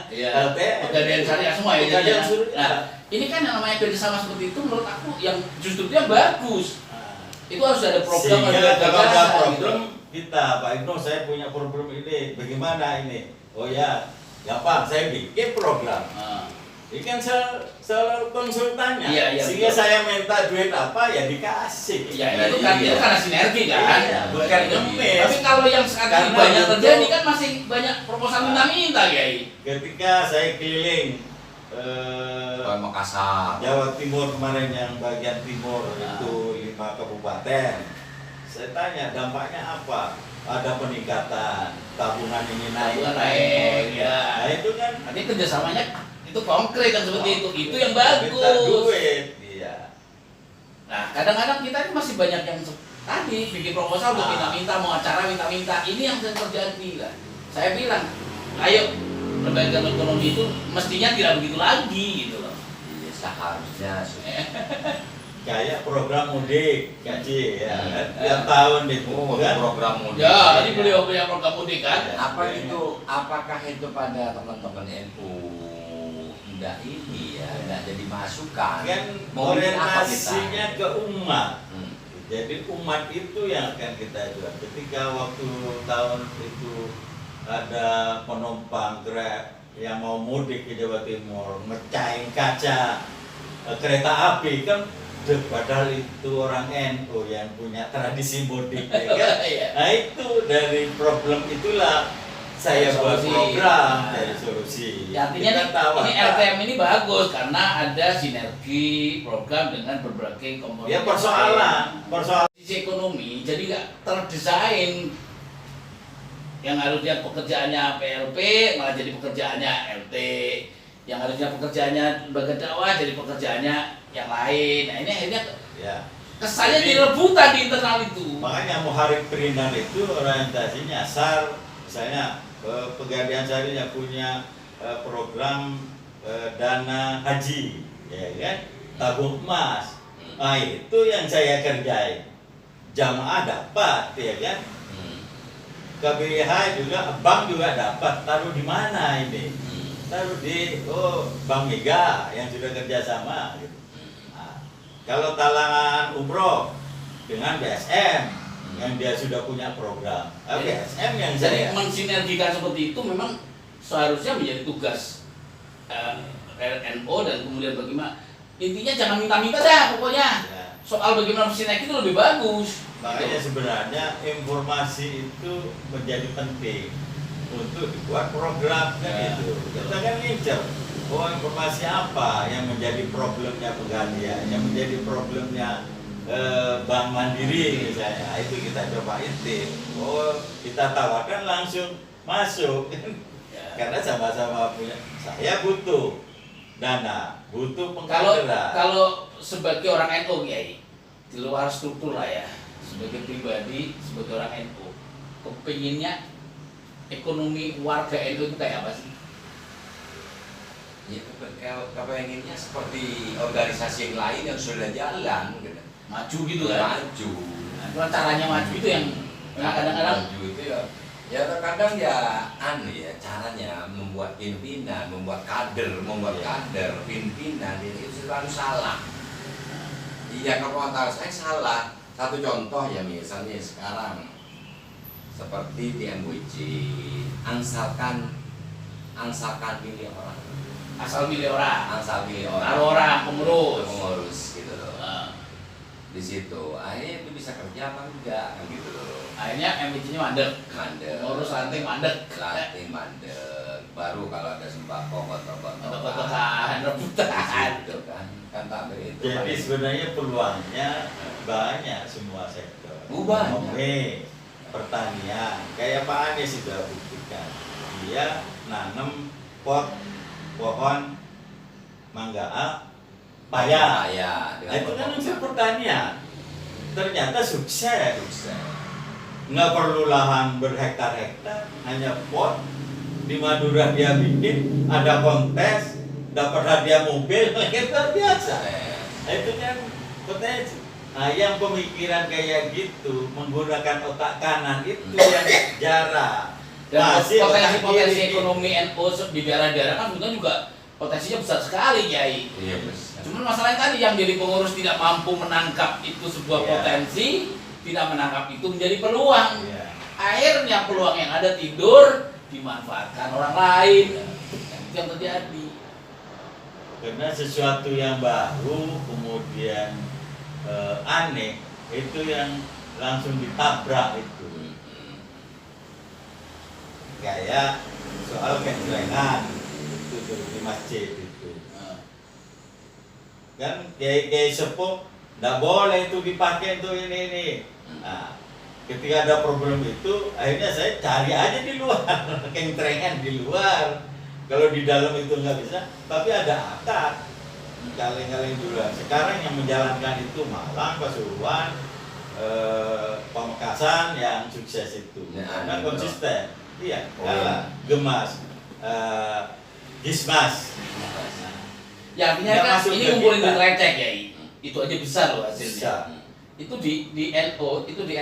[SPEAKER 1] Iya.
[SPEAKER 3] LTM.
[SPEAKER 1] Pegadaian Syariah semua ya.
[SPEAKER 3] Pegadaian
[SPEAKER 1] jadinya.
[SPEAKER 3] Syariah.
[SPEAKER 1] Nah, ini kan yang namanya kerjasama seperti itu menurut aku yang justru dia bagus.
[SPEAKER 3] Nah,
[SPEAKER 1] Itu harus ada program,
[SPEAKER 3] sehingga kalau ada
[SPEAKER 1] gagasan,
[SPEAKER 3] problem kita, Pak Ibnu saya punya problem ini, bagaimana ini? Oh ya, gampang, saya bikin program.
[SPEAKER 1] Nah,
[SPEAKER 3] Ini kan selalu konsultannya,
[SPEAKER 1] Iya, iya,
[SPEAKER 3] sehingga
[SPEAKER 1] betul.
[SPEAKER 3] saya minta duit apa ya dikasih.
[SPEAKER 1] ya
[SPEAKER 2] Nah,
[SPEAKER 1] itu kan
[SPEAKER 2] iya.
[SPEAKER 1] itu karena sinergi kan.
[SPEAKER 3] Iya, bukan ngemis.
[SPEAKER 1] Tapi kalau yang sekarang
[SPEAKER 3] Karena
[SPEAKER 1] banyak
[SPEAKER 3] untuk-
[SPEAKER 1] terjadi kan masih banyak proposal minta-minta guys.
[SPEAKER 3] Ketika saya keliling
[SPEAKER 2] Kayak Makassar.
[SPEAKER 3] Jawa Timur kemarin yang bagian timur
[SPEAKER 1] Nah.
[SPEAKER 3] itu 5 kabupaten, saya tanya dampaknya apa? Ada peningkatan, tabungan ini naik,
[SPEAKER 1] Tabungan naik, ya.
[SPEAKER 3] Nah itu kan
[SPEAKER 1] Artinya kerjasamanya itu konkret kan seperti itu. Itu yang
[SPEAKER 3] minta
[SPEAKER 1] bagus.
[SPEAKER 3] duit, iya.
[SPEAKER 1] Nah, kadang-kadang kita ini masih banyak yang tadi bikin proposal untuk
[SPEAKER 3] Ah.
[SPEAKER 1] minta-minta, mau acara minta-minta. Ini yang sering terjadi kan. Saya bilang, ayo lembaga ekonomi itu mestinya tidak begitu lagi gitu loh.
[SPEAKER 2] Iya, seharusnya.
[SPEAKER 3] Kayak program mudik gaji ya,
[SPEAKER 2] Hmm.
[SPEAKER 3] kan? Tiap tahun itu
[SPEAKER 2] Oh,
[SPEAKER 3] kan.
[SPEAKER 2] program mudik.
[SPEAKER 1] Ya, ini beliau punya program mudik kan.
[SPEAKER 2] Apa itu? Apakah itu pada teman-teman NU tidak ini ya, tidak jadi masukan?
[SPEAKER 3] Kan
[SPEAKER 2] Mau bikin apa
[SPEAKER 3] orientasinya
[SPEAKER 2] kita?
[SPEAKER 3] ke umat.
[SPEAKER 2] Hmm.
[SPEAKER 3] Jadi umat itu yang akan kita jual. Ketika waktu tahun itu ada penumpang Grab yang mau mudik ke Jawa Timur, mecahin kaca kereta api kan, padahal itu orang NU yang punya tradisi mudik, ya kan?
[SPEAKER 1] Iya.
[SPEAKER 3] Nah itu dari problem itulah saya
[SPEAKER 1] Dari
[SPEAKER 3] buat
[SPEAKER 1] solusi.
[SPEAKER 3] program
[SPEAKER 1] Nah.
[SPEAKER 3] dari solusi.
[SPEAKER 1] Ya, artinya
[SPEAKER 3] Kita
[SPEAKER 1] ini
[SPEAKER 3] tawarkan.
[SPEAKER 1] LTM ini bagus karena ada sinergi program dengan berbagai komponen.
[SPEAKER 3] Ya
[SPEAKER 1] yang
[SPEAKER 3] persoalan
[SPEAKER 1] lain. Sisi ekonomi jadi nggak terdesain Yang harusnya pekerjaannya PLP malah jadi pekerjaannya LT. Yang harusnya pekerjaannya lembaga dakwah jadi pekerjaannya yang lain. Nah ini akhirnya
[SPEAKER 3] Ya.
[SPEAKER 1] kesannya
[SPEAKER 3] Jadi-
[SPEAKER 1] jadi rebutan di internal itu.
[SPEAKER 3] Makanya Muharib Perinan itu orientasinya SAR, misalnya Pegadaian Sarinya punya program dana haji, ya kan, tabung emas. Nah itu yang saya kerjain. Jamaah dapat, ya kan. KBH juga, bank juga dapat. Taruh di mana ini? Taruh di Bank Mega yang sudah kerjasama. Gitu. Nah, kalau talangan umroh dengan BSM yang dia sudah punya program, BSM yang
[SPEAKER 1] Jadi
[SPEAKER 3] saya
[SPEAKER 1] mensinergikan seperti itu memang seharusnya menjadi tugas NO dan kemudian bagaimana. Intinya jangan minta-minta dah pokoknya.
[SPEAKER 3] Ya.
[SPEAKER 1] Soal bagaimana sinergi itu lebih bagus.
[SPEAKER 3] Makanya
[SPEAKER 1] Gitu.
[SPEAKER 3] sebenarnya informasi itu menjadi penting untuk dibuat program kan
[SPEAKER 1] Ya.
[SPEAKER 3] itu. Kita kan ngincer, informasi apa yang menjadi problemnya Pegadaian, yang menjadi problemnya Bank Mandiri misalnya. Nah, itu kita coba intip. Kita tawarkan langsung masuk.
[SPEAKER 1] Ya.
[SPEAKER 3] Karena sama-sama punya. Saya butuh dana, butuh
[SPEAKER 1] Kalau
[SPEAKER 3] pengkaderan.
[SPEAKER 1] sebagai orang NU Kiai, di luar struktur lah ya, sebagai pribadi, sebagai orang NU, kepinginnya ekonomi warga NU itu kayak apa sih?
[SPEAKER 2] Ya, kepengennya seperti organisasi yang lain yang sudah jalan, gitu.
[SPEAKER 1] Maju gitu kan?
[SPEAKER 2] Maju.
[SPEAKER 1] Nah, cuma caranya maju itu yang kadang-kadang
[SPEAKER 2] maju itu ya terkadang ya ya caranya membuat pimpinan, membuat kader, pimpinan itu selalu salah. Iya, kalau antara saya salah. Satu contoh ya misalnya sekarang seperti di MWC angsalkan milih orang,
[SPEAKER 1] asal milih orang, taruh orang pengurus.
[SPEAKER 2] gitu loh.
[SPEAKER 1] Nah,
[SPEAKER 2] Di situ akhirnya itu bisa kerja apa enggak gitu loh.
[SPEAKER 1] akhirnya MBC-nya mandek,
[SPEAKER 2] Mandek,
[SPEAKER 1] ngurus lantai mandek,
[SPEAKER 2] latih mandek. Baru kalau ada sembako
[SPEAKER 1] kotak-kotakan, rebutan.
[SPEAKER 2] gitu kan tak begitu.
[SPEAKER 3] Jadi sebenarnya peluangnya banyak semua sektor.
[SPEAKER 2] Banyak.
[SPEAKER 3] Ekonomi, pertanian, kayak Pak Anies sudah buktikan. Dia nanam pohon mangga paya.
[SPEAKER 2] Ya,
[SPEAKER 3] Nah, itu kan unsur pertanian. Ternyata sukses.
[SPEAKER 2] sukses.
[SPEAKER 3] Nggak perlu lahan berhektar-hektar, hanya pot. Di Madura dia bikin, ada kontes, dapat hadiah mobil, luar biasa. Nah, itu kan potensi. Nah, yang pemikiran kayak gitu, menggunakan otak kanan itu yang jarang.
[SPEAKER 1] Dan
[SPEAKER 3] Masih otak
[SPEAKER 1] potensi
[SPEAKER 3] kiri.
[SPEAKER 1] ekonomi NU di daerah-daerah kan sebetulnya juga potensinya besar sekali, Kiai.
[SPEAKER 2] Iya, besar.
[SPEAKER 1] Cuman masalahnya tadi yang jadi pengurus tidak mampu menangkap itu sebuah
[SPEAKER 3] Iya.
[SPEAKER 1] potensi, tidak menangkap itu menjadi peluang.
[SPEAKER 3] Iya.
[SPEAKER 1] Akhirnya peluang yang ada tidur dimanfaatkan orang lain. Dan itu yang terjadi.
[SPEAKER 3] Karena sesuatu yang baru kemudian aneh itu yang langsung ditabrak itu. Kayak soal kejelengan itu tuh di masjid itu. Kan kiai sepuh nggak boleh itu dipakai untuk ini. Nah, ketika ada problem itu akhirnya saya cari aja di luar, kentrengan di luar. Kalau di dalam itu nggak bisa, tapi ada akad kaleng-kaleng duluan. Sekarang yang menjalankan itu Malang, Pasuruan, Pamekasan yang sukses itu
[SPEAKER 2] Ya,
[SPEAKER 3] karena
[SPEAKER 2] gitu.
[SPEAKER 3] konsisten. Iya,
[SPEAKER 2] Oh,
[SPEAKER 3] kalah Gemas, Gismas.
[SPEAKER 1] Ya artinya
[SPEAKER 3] Nggak
[SPEAKER 1] kan
[SPEAKER 3] masuk
[SPEAKER 1] ini
[SPEAKER 3] ke
[SPEAKER 1] ngumpulin
[SPEAKER 3] kita.
[SPEAKER 1] duit receh, Kiai. Itu aja besar loh hasilnya.
[SPEAKER 3] Bisa.
[SPEAKER 1] Itu di NO, itu di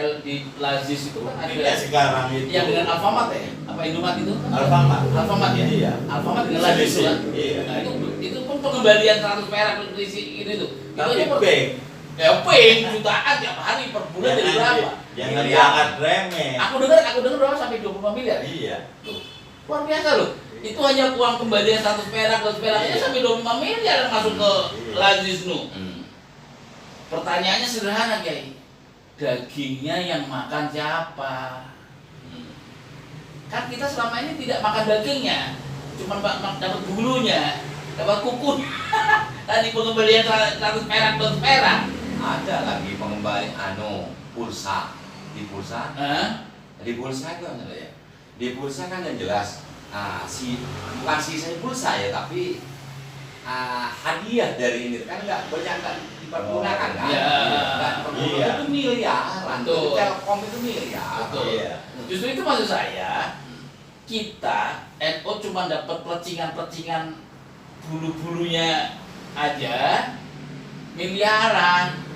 [SPEAKER 1] Lazis itu kan ada
[SPEAKER 3] Ini sekarang itu
[SPEAKER 1] yang dengan Alfamart ya? Apa Indomaret itu?
[SPEAKER 3] Alfamart.
[SPEAKER 1] Alfamart ya?
[SPEAKER 3] Iya.
[SPEAKER 1] Alfamart dengan Lazis itu kan?
[SPEAKER 3] Iya.
[SPEAKER 1] Nah itu pun pengembalian 100 perak berisi itu.
[SPEAKER 3] Tapi
[SPEAKER 1] aja
[SPEAKER 3] pink.
[SPEAKER 1] Ya pink jutaan tiap hari per bulan jadi berapa?
[SPEAKER 3] Jangan
[SPEAKER 1] Miliar.
[SPEAKER 3] diangkat remeh.
[SPEAKER 1] Aku dengar berapa sampai 25 miliar.
[SPEAKER 3] Iya.
[SPEAKER 1] Tuh. Luar biasa loh. Itu hanya uang kembalian 100 perak aja
[SPEAKER 3] Iya.
[SPEAKER 1] sampai 25 miliar yang masuk ke
[SPEAKER 3] Iya.
[SPEAKER 1] Lazis nu. Pertanyaannya sederhana, Kiai. Dagingnya yang makan siapa? Kan kita selama ini tidak makan dagingnya, cuma dapat bulunya, dapat kuku. Tadi pengembalian 100 perak, 100 perak.
[SPEAKER 2] Ada lagi pengembali pulsa. Di pulsa
[SPEAKER 1] Hah?
[SPEAKER 2] itu ada ya. Di pulsa kan yang jelas, bukan sisa pulsa ya, tapi hadiah dari ini kan nggak dipergunakan kan?
[SPEAKER 1] Iya.
[SPEAKER 2] Nggak dipergunakan,
[SPEAKER 3] Iya.
[SPEAKER 2] itu miliaran.
[SPEAKER 1] Betul.
[SPEAKER 2] Telkom itu miliar.
[SPEAKER 1] Betul.
[SPEAKER 3] Iya.
[SPEAKER 1] Justru itu maksud saya, kita NU cuma dapat pelecingan-pelecingan bulu-bulunya aja miliaran.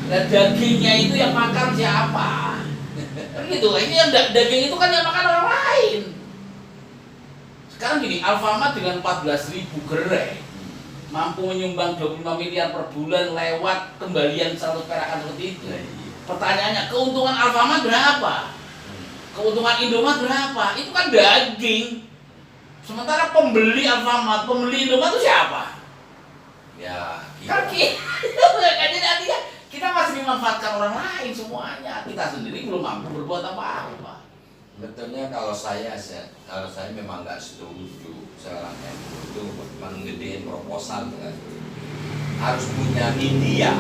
[SPEAKER 1] Dan dagingnya itu yang makan siapa? Kan gitu. Ini yang daging itu kan yang makan orang lain. Sekarang gini, Alfamart dengan 14.000 gerai mampu menyumbang 25 miliar per bulan lewat kembalian 100 perakan seperti itu.
[SPEAKER 2] Nah, iya.
[SPEAKER 1] Pertanyaannya, keuntungan Alfamart berapa? Keuntungan Indomart berapa? Itu kan daging. Sementara pembeli Alfamart, pembeli Indomart itu siapa?
[SPEAKER 2] Ya,
[SPEAKER 1] Kan jadi artinya kita masih memanfaatkan orang lain semuanya. Kita sendiri belum mampu berbuat apa-apa.
[SPEAKER 2] Betulnya kalau saya memang nggak setuju sekarang itu menggedein proposal dengan harus punya media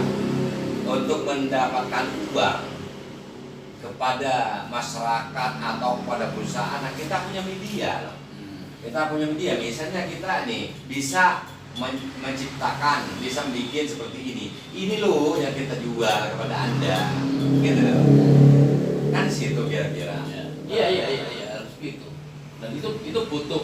[SPEAKER 2] untuk mendapatkan uang kepada masyarakat atau kepada perusahaan. Nah, kita punya media loh. Kita punya media, misalnya kita nih bisa menciptakan, bisa bikin seperti ini. Ini loh yang kita jual kepada Anda, gitu loh. Kan situ kira-kira.
[SPEAKER 1] Iya, harus gitu. Dan itu butuh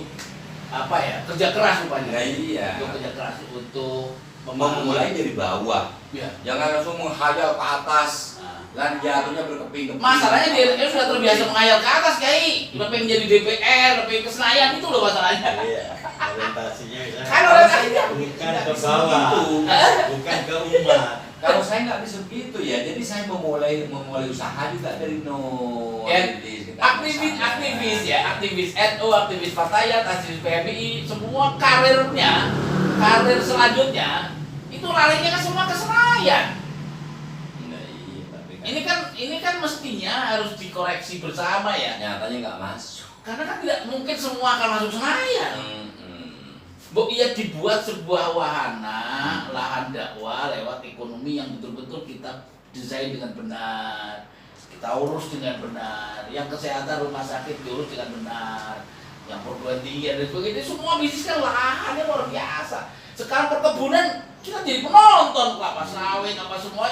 [SPEAKER 1] apa ya? Kerja keras rupanya.
[SPEAKER 2] Nah, iya.
[SPEAKER 1] Untuk kerja keras untuk
[SPEAKER 2] Memulai dari bawah,
[SPEAKER 1] Ya.
[SPEAKER 2] jangan langsung menghayal ke atas
[SPEAKER 1] Nah.
[SPEAKER 2] dan jatuhnya berkeping-keping.
[SPEAKER 1] Masalahnya dia sudah terbiasa mengayal ke atas, Kiai. Udah pengen jadi DPR, udah pengen ke Senayan, itu loh masalahnya.
[SPEAKER 3] Iya, orientasinya misalnya
[SPEAKER 1] Kan orientasinya
[SPEAKER 3] bukan
[SPEAKER 2] Tidak
[SPEAKER 3] ke
[SPEAKER 2] bisa
[SPEAKER 3] bawah,
[SPEAKER 2] begitu.
[SPEAKER 3] bukan ke umat.
[SPEAKER 2] Kalau saya nggak bisa begitu ya, jadi saya memulai usaha juga dari nol.
[SPEAKER 1] Ya,
[SPEAKER 2] Kita
[SPEAKER 1] aktivis NU, aktivis Fatayat, aktivis PMI, semua karir selanjutnya itu larinya kan semua ke Senayan.
[SPEAKER 2] Nah, iya, tapi
[SPEAKER 1] Ini kan mestinya harus dikoreksi bersama ya.
[SPEAKER 2] nyatanya nggak masuk.
[SPEAKER 1] Karena kan tidak mungkin semua akan masuk Senayan. Ia dibuat sebuah wahana lahan dakwah lewat ekonomi yang betul-betul kita desain dengan benar, kita urus dengan benar, yang kesehatan rumah sakit diurus dengan benar, yang perguruan tinggi dan sebagainya, semua bisnis kan lahannya luar biasa. Sekarang perkebunan kita jadi penonton, kelapa sawit apa semua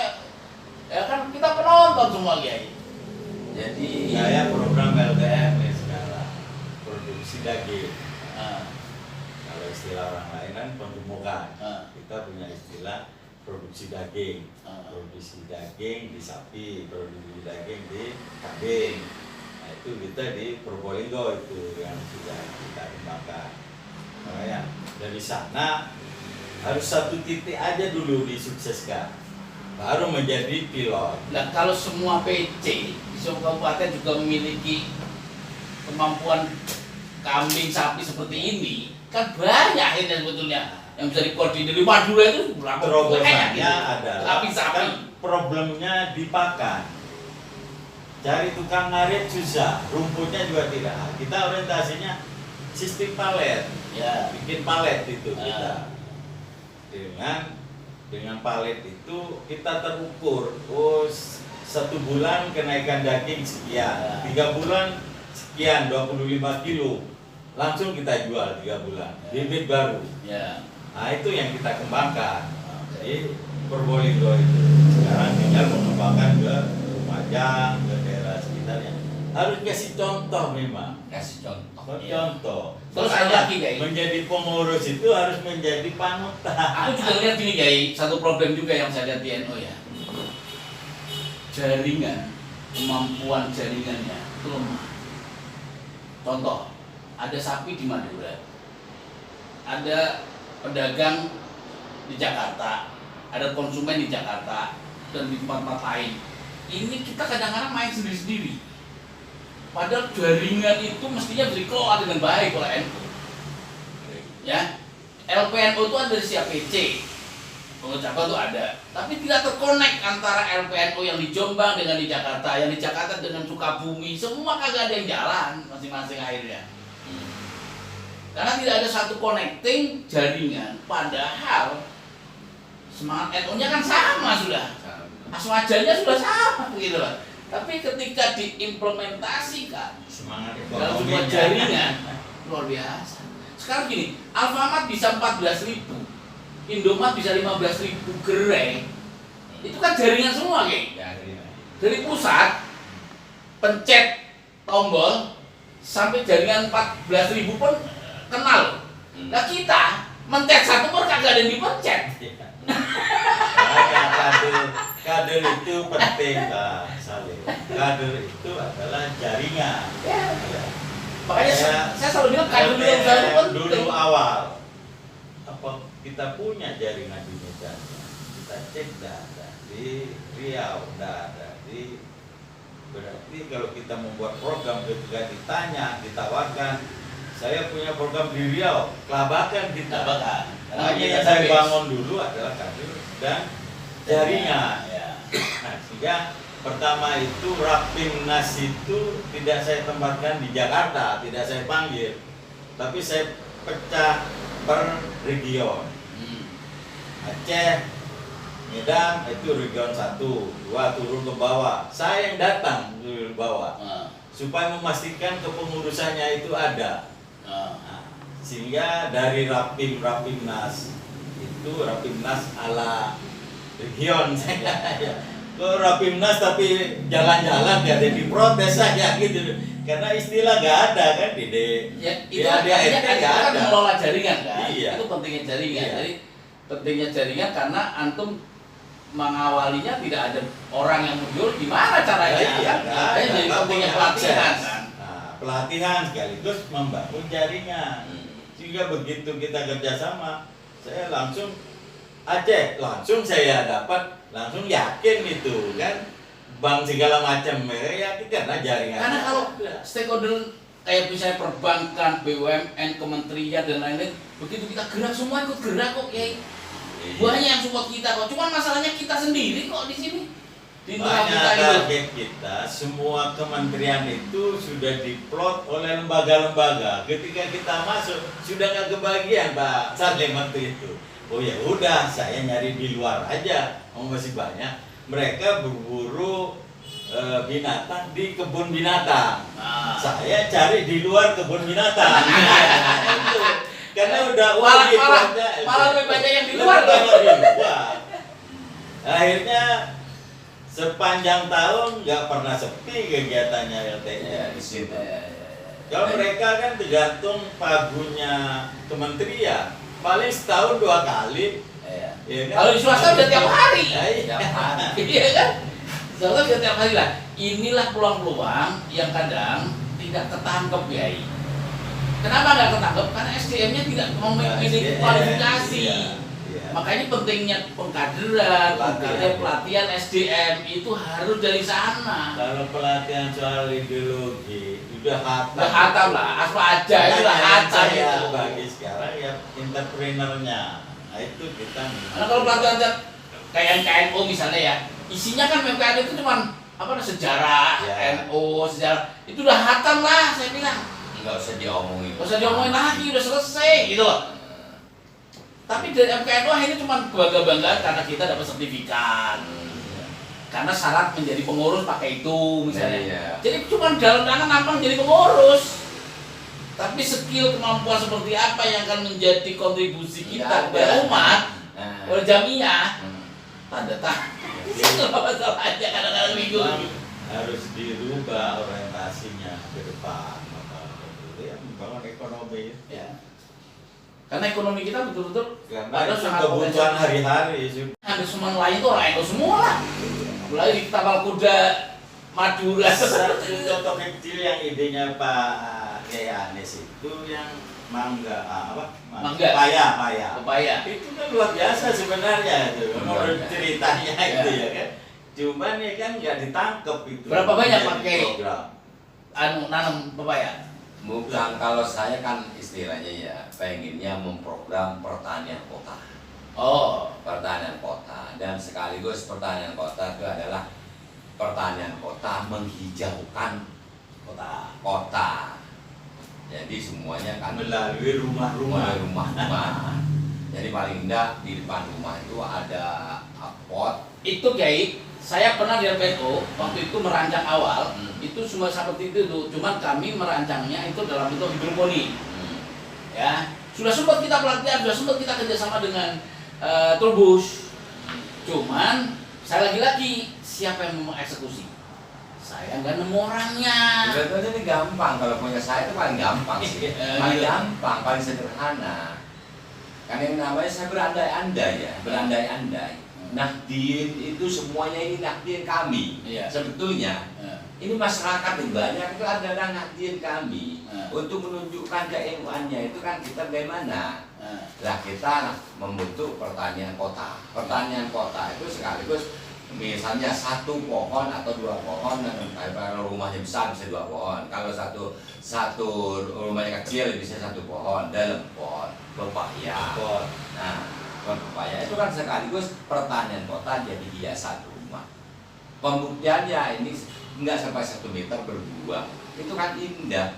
[SPEAKER 1] ya kan kita penonton semua, Kiai.
[SPEAKER 2] Jadi
[SPEAKER 3] Saya program LTM nih sekarang, produksi daging. Kalau istilah orang lain kan penggemukan. Kita punya istilah produksi daging. Produksi daging di sapi, produksi daging di kambing. Nah, itu kita di Probolinggo itu yang sudah kita kembangkan. Makanya dari sana harus satu titik aja dulu disukseskan, baru menjadi pilot.
[SPEAKER 1] Nah, kalau semua PC di semua kabupaten juga memiliki kemampuan kambing sapi seperti ini, kan banyak akhirnya sebetulnya yang bisa dikoordinir di Madura itu berapa banyak
[SPEAKER 3] Problemnya
[SPEAKER 1] gitu.
[SPEAKER 3] adalah
[SPEAKER 1] Sapi-sapi.
[SPEAKER 3] kan problemnya di pakan. Cari tukang ngarit susah, rumputnya juga tidak. Kita orientasinya sistem palet,
[SPEAKER 1] Ya.
[SPEAKER 3] bikin palet itu
[SPEAKER 1] Ah.
[SPEAKER 3] kita. Dengan palet itu kita terukur. Oh, 1 bulan kenaikan daging sekian, 3 bulan sekian, 25 kilo. Langsung kita jual 3 bulan. Bibit baru.
[SPEAKER 1] Ya.
[SPEAKER 3] Nah, itu yang kita kembangkan. Jadi Probolinggo itu sekarang tinggal mengembangkan ke Lumajang, ke daerah sekitarnya. Harus kasih contoh memang.
[SPEAKER 2] kasih contoh.
[SPEAKER 3] Contoh.
[SPEAKER 1] Terus ada lagi, Kiai.
[SPEAKER 3] Menjadi pengurus itu harus menjadi panutan.
[SPEAKER 1] Aku juga lihat gini, Kiai, satu problem juga yang saya lihat di NU ya. Jaringan, kemampuan jaringannya itu lemah. Contoh, ada sapi di Madura, ada pedagang di Jakarta, ada konsumen di Jakarta dan di tempat-tempat lain. Ini kita kadang-kadang main sendiri-sendiri. Padahal jaringan itu mestinya bisa dikelola dengan baik oleh NU. Ya, LPNU itu ada di CAPC, pengurus cabang itu ada, tapi tidak terkonek antara LPNU yang di Jombang dengan di Jakarta, yang di Jakarta dengan Sukabumi, semua kagak ada yang jalan masing-masing akhirnya. Karena tidak ada satu connecting jaringan, padahal semangat NU-nya kan sama sudah, aswajanya sudah sama begitu loh. Tapi ketika diimplementasikan
[SPEAKER 3] Semangat
[SPEAKER 1] dalam sebuah
[SPEAKER 3] ekonominya.
[SPEAKER 1] jaringan luar biasa. Sekarang gini, Alfamart bisa 14.000, Indomaret bisa 15.000 gerai. Itu kan jaringan semua, Kek. Dari pusat pencet tombol sampai jaringan 14.000 pun kenal. Nah kita mencet satu pun kagak ada yang dipencet.
[SPEAKER 3] Kader itu penting, Pak Saleh. Kader itu adalah jaringan.
[SPEAKER 1] Ya. Makanya saya selalu bilang kader itu penting.
[SPEAKER 3] Dulu awal apa kita punya jaringan di Medan, kita cek tidak ada di Riau, tidak ada di, berarti kalau kita membuat program ketika ditanya, ditawarkan, saya punya program di Riau, kelabakan kita.
[SPEAKER 1] Kelabakan.
[SPEAKER 3] Makanya yang saya bangun dulu adalah kader dan jaringan.
[SPEAKER 1] Ya.
[SPEAKER 3] Nah, sehingga pertama itu Rapimnas itu tidak saya tempatkan di Jakarta, tidak saya panggil, tapi saya pecah per region. Aceh, Medan itu region 1, 2 turun ke bawah. Saya yang datang turun ke bawah supaya memastikan kepengurusannya itu ada. Nah, sehingga dari Rapimnas itu Rapimnas ala region saya. Kok Rapimnas tapi jalan-jalan gak ada diprotes saja gitu. Karena istilah gak ada kan di
[SPEAKER 1] Ya, itu
[SPEAKER 3] ada
[SPEAKER 1] artinya kan
[SPEAKER 3] gak ada.
[SPEAKER 1] mengelola jaringan kan.
[SPEAKER 3] Iya.
[SPEAKER 1] Itu pentingnya jaringan.
[SPEAKER 3] Iya.
[SPEAKER 1] Jadi pentingnya jaringan karena antum mengawalinya tidak ada orang yang muncul, gimana caranya?
[SPEAKER 3] Iya,
[SPEAKER 1] Kan?
[SPEAKER 3] nggak
[SPEAKER 1] Makanya
[SPEAKER 3] ada,
[SPEAKER 1] jadi
[SPEAKER 3] nggak
[SPEAKER 1] pentingnya
[SPEAKER 3] punya
[SPEAKER 1] pelatihan
[SPEAKER 3] akses.
[SPEAKER 1] kan.
[SPEAKER 3] Nah, pelatihan sekaligus membangun jaringan. Sehingga begitu kita kerjasama, saya langsung Aceh, langsung saya dapat, langsung yakin itu kan, bank segala macam, ya karena jaringan.
[SPEAKER 1] Karena kalau stakeholder kayak misalnya perbankan, BUMN, kementerian dan lain-lain, begitu kita gerak semua ikut gerak kok, Kiai. Banyak yang support kita kok. Cuman masalahnya kita sendiri kok di sini. Di tengah
[SPEAKER 3] Banyak
[SPEAKER 1] kita itu.
[SPEAKER 3] target kita, semua kementerian itu sudah diplot oleh lembaga-lembaga. Ketika kita masuk, sudah nggak kebagian Pak Saleh waktu itu. Oh ya udah, saya nyari di luar aja. Masih banyak. Mereka berburu binatang di kebun binatang.
[SPEAKER 1] Nah.
[SPEAKER 3] Saya cari di luar kebun binatang. Itu. Karena udah
[SPEAKER 1] malah lebih banyak yang di luar.
[SPEAKER 3] Akhirnya sepanjang tahun nggak pernah sepi kegiatannya LTN di situ. Kalau mereka kan tergantung pagunya kementerian, paling setahun 2 kali. Ya kan?
[SPEAKER 1] Kalau di swasta udah tiap hari.
[SPEAKER 3] Ya, iya.
[SPEAKER 1] Tiap hari. Iya kan? Swasta udah tiap hari lah. Inilah peluang-peluang yang kadang tidak ketangkep, Kiai. Kenapa nggak ketangkep? Karena SDM-nya tidak memiliki kualifikasi.
[SPEAKER 3] Iya.
[SPEAKER 1] Makanya pentingnya pengkaderan, pelatihan SDM itu harus dari sana.
[SPEAKER 3] Kalau pelatihan soal ideologi udah
[SPEAKER 1] Hatam lah, asal aja itu lah hatam
[SPEAKER 3] saya
[SPEAKER 1] itu.
[SPEAKER 3] bagi sekarang ya entrepreneurnya. Nah, itu kita.
[SPEAKER 1] Karena kalau pelatihan kayak KNO misalnya ya, isinya kan MPAD itu cuma apa sejarah,
[SPEAKER 3] Ya.
[SPEAKER 1] NU, sejarah. Itu udah hatam lah saya bilang.
[SPEAKER 2] Nggak usah diomongin.
[SPEAKER 1] Nggak usah diomongin lagi, udah selesai gitu loh. Tapi dari MKNU akhirnya cuma bangga-banggaan karena kita dapat sertifikat. Karena syarat menjadi pengurus pakai itu misalnya.
[SPEAKER 2] Iya.
[SPEAKER 1] Jadi cuma dalam tangan nampang jadi pengurus. Tapi skill kemampuan seperti apa yang akan menjadi kontribusi kita kepada umat, oleh jamiah, tanda tangan. Itu masalahnya kadang-kadang bingung.
[SPEAKER 3] Harus dirubah orientasinya ke depan. Ya, membangun ekonomi.
[SPEAKER 1] Ya. Karena ekonomi kita betul-betul
[SPEAKER 3] Karena
[SPEAKER 1] ada
[SPEAKER 3] itu
[SPEAKER 1] sangat
[SPEAKER 3] kebutuhan
[SPEAKER 1] potensial.
[SPEAKER 3] hari-hari.
[SPEAKER 1] Hampir semua nelayan itu orang Eko semua lah. Mulai di tapal kuda Madura.
[SPEAKER 3] Satu contoh kecil yang idenya Pak Kiai Anies itu yang mangga
[SPEAKER 1] Mangga.
[SPEAKER 3] paya.
[SPEAKER 1] Pepaya.
[SPEAKER 3] Itu kan luar biasa sebenarnya itu. Menurut
[SPEAKER 2] Luar biasa.
[SPEAKER 3] ceritanya
[SPEAKER 1] Ya.
[SPEAKER 3] itu ya kan. Cuman ya kan nggak ditangkep itu.
[SPEAKER 1] Berapa banyak
[SPEAKER 3] menjadi
[SPEAKER 1] pakai
[SPEAKER 3] program.
[SPEAKER 1] Nanam pepaya.
[SPEAKER 2] Bukan, kalau saya kan istilahnya ya pengennya memprogram pertanian kota.
[SPEAKER 1] Oh,
[SPEAKER 2] Pertanian kota, dan sekaligus pertanian kota itu adalah pertanian kota menghijaukan kota. Jadi semuanya kan
[SPEAKER 3] Melalui rumah-rumah.
[SPEAKER 2] rumah-rumah. Jadi paling enggak di depan rumah itu ada pot.
[SPEAKER 1] itu Kiai saya pernah di LPNO waktu itu merancang awal
[SPEAKER 2] Hmm.
[SPEAKER 1] itu cuma seperti itu tuh. Cuman kami merancangnya itu dalam bentuk hidroponik. Ya, sudah sempat kita pelatihan, sudah sempat kita kerjasama dengan Turbus. Cuman saya lagi-lagi siapa yang mau eksekusi? Saya nggak nemu orangnya.
[SPEAKER 2] Sebetulnya ini gampang, kalau punya saya itu paling gampang sih. Paling gampang, paling sederhana. Karena yang namanya saya berandai-andai ya, berandai-andai. Nahdien itu semuanya ini nahdien kami.
[SPEAKER 1] Iya.
[SPEAKER 2] Sebetulnya ini masyarakat yang banyak itu adalah nahdien kami. Untuk menunjukkan ke-NU-annya itu kan kita bagaimana? Lah kita membentuk pertanian kota. Pertanian kota itu sekaligus misalnya satu pohon atau dua pohon, kalau rumahnya besar bisa dua pohon, kalau satu rumahnya kecil bisa satu pohon, dalam pohon pepaya. Nah, pohon pepaya itu kan sekaligus pertanian kota jadi hiasan rumah. Pembuktiannya ini enggak sampai 1 meter berbuah, itu kan indah,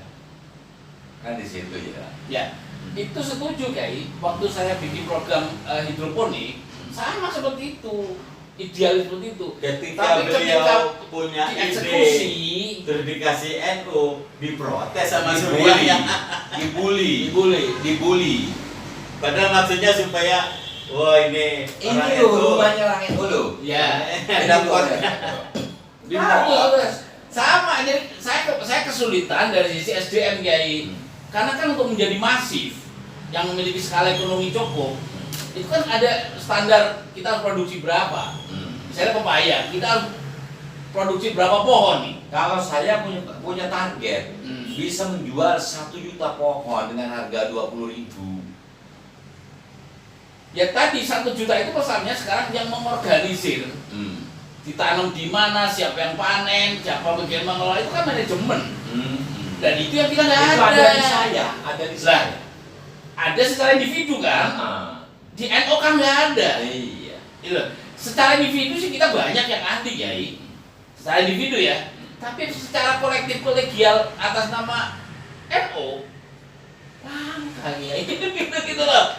[SPEAKER 2] kan di situ ya.
[SPEAKER 1] Ya, itu setuju Kiai. Waktu saya bikin program hidroponik sama seperti itu. Ideal seperti itu.
[SPEAKER 3] Ketika
[SPEAKER 1] Tapi
[SPEAKER 3] beliau punya
[SPEAKER 1] dieksekusi,
[SPEAKER 3] ide terus dikasih NU, diprotes sama
[SPEAKER 2] Dibully,
[SPEAKER 3] semuanya.
[SPEAKER 2] dibully.
[SPEAKER 3] Padahal maksudnya supaya, wah ini
[SPEAKER 2] Ini
[SPEAKER 3] orang
[SPEAKER 2] loh
[SPEAKER 3] NU.
[SPEAKER 2] rumahnya orang NU loh.
[SPEAKER 1] ya,
[SPEAKER 2] Bagus.
[SPEAKER 1] sama. Jadi saya kesulitan dari sisi SDM Kiai. Karena kan untuk menjadi masif yang memiliki skala ekonomi cukup, itu kan ada standar kita harus produksi berapa. Misalnya pepaya, kita harus produksi berapa pohon nih?
[SPEAKER 2] Kalau saya punya target bisa menjual 1 juta pohon dengan harga 20.000.
[SPEAKER 1] Ya tadi 1 juta itu pesannya sekarang yang mengorganisir, ditanam di mana, siapa yang panen, siapa bagian mengelola, itu kan manajemen. Dan itu yang kita nggak
[SPEAKER 2] Itu
[SPEAKER 1] ada.
[SPEAKER 2] ada di saya, ada di saya.
[SPEAKER 1] Ada secara individu kan? Di NO kan nggak ada.
[SPEAKER 2] Iya.
[SPEAKER 1] Gitu. Secara individu sih kita banyak yang ahli Kiai. Secara individu ya. Tapi secara kolektif kolegial atas nama NO, langka Kiai. Gitu loh.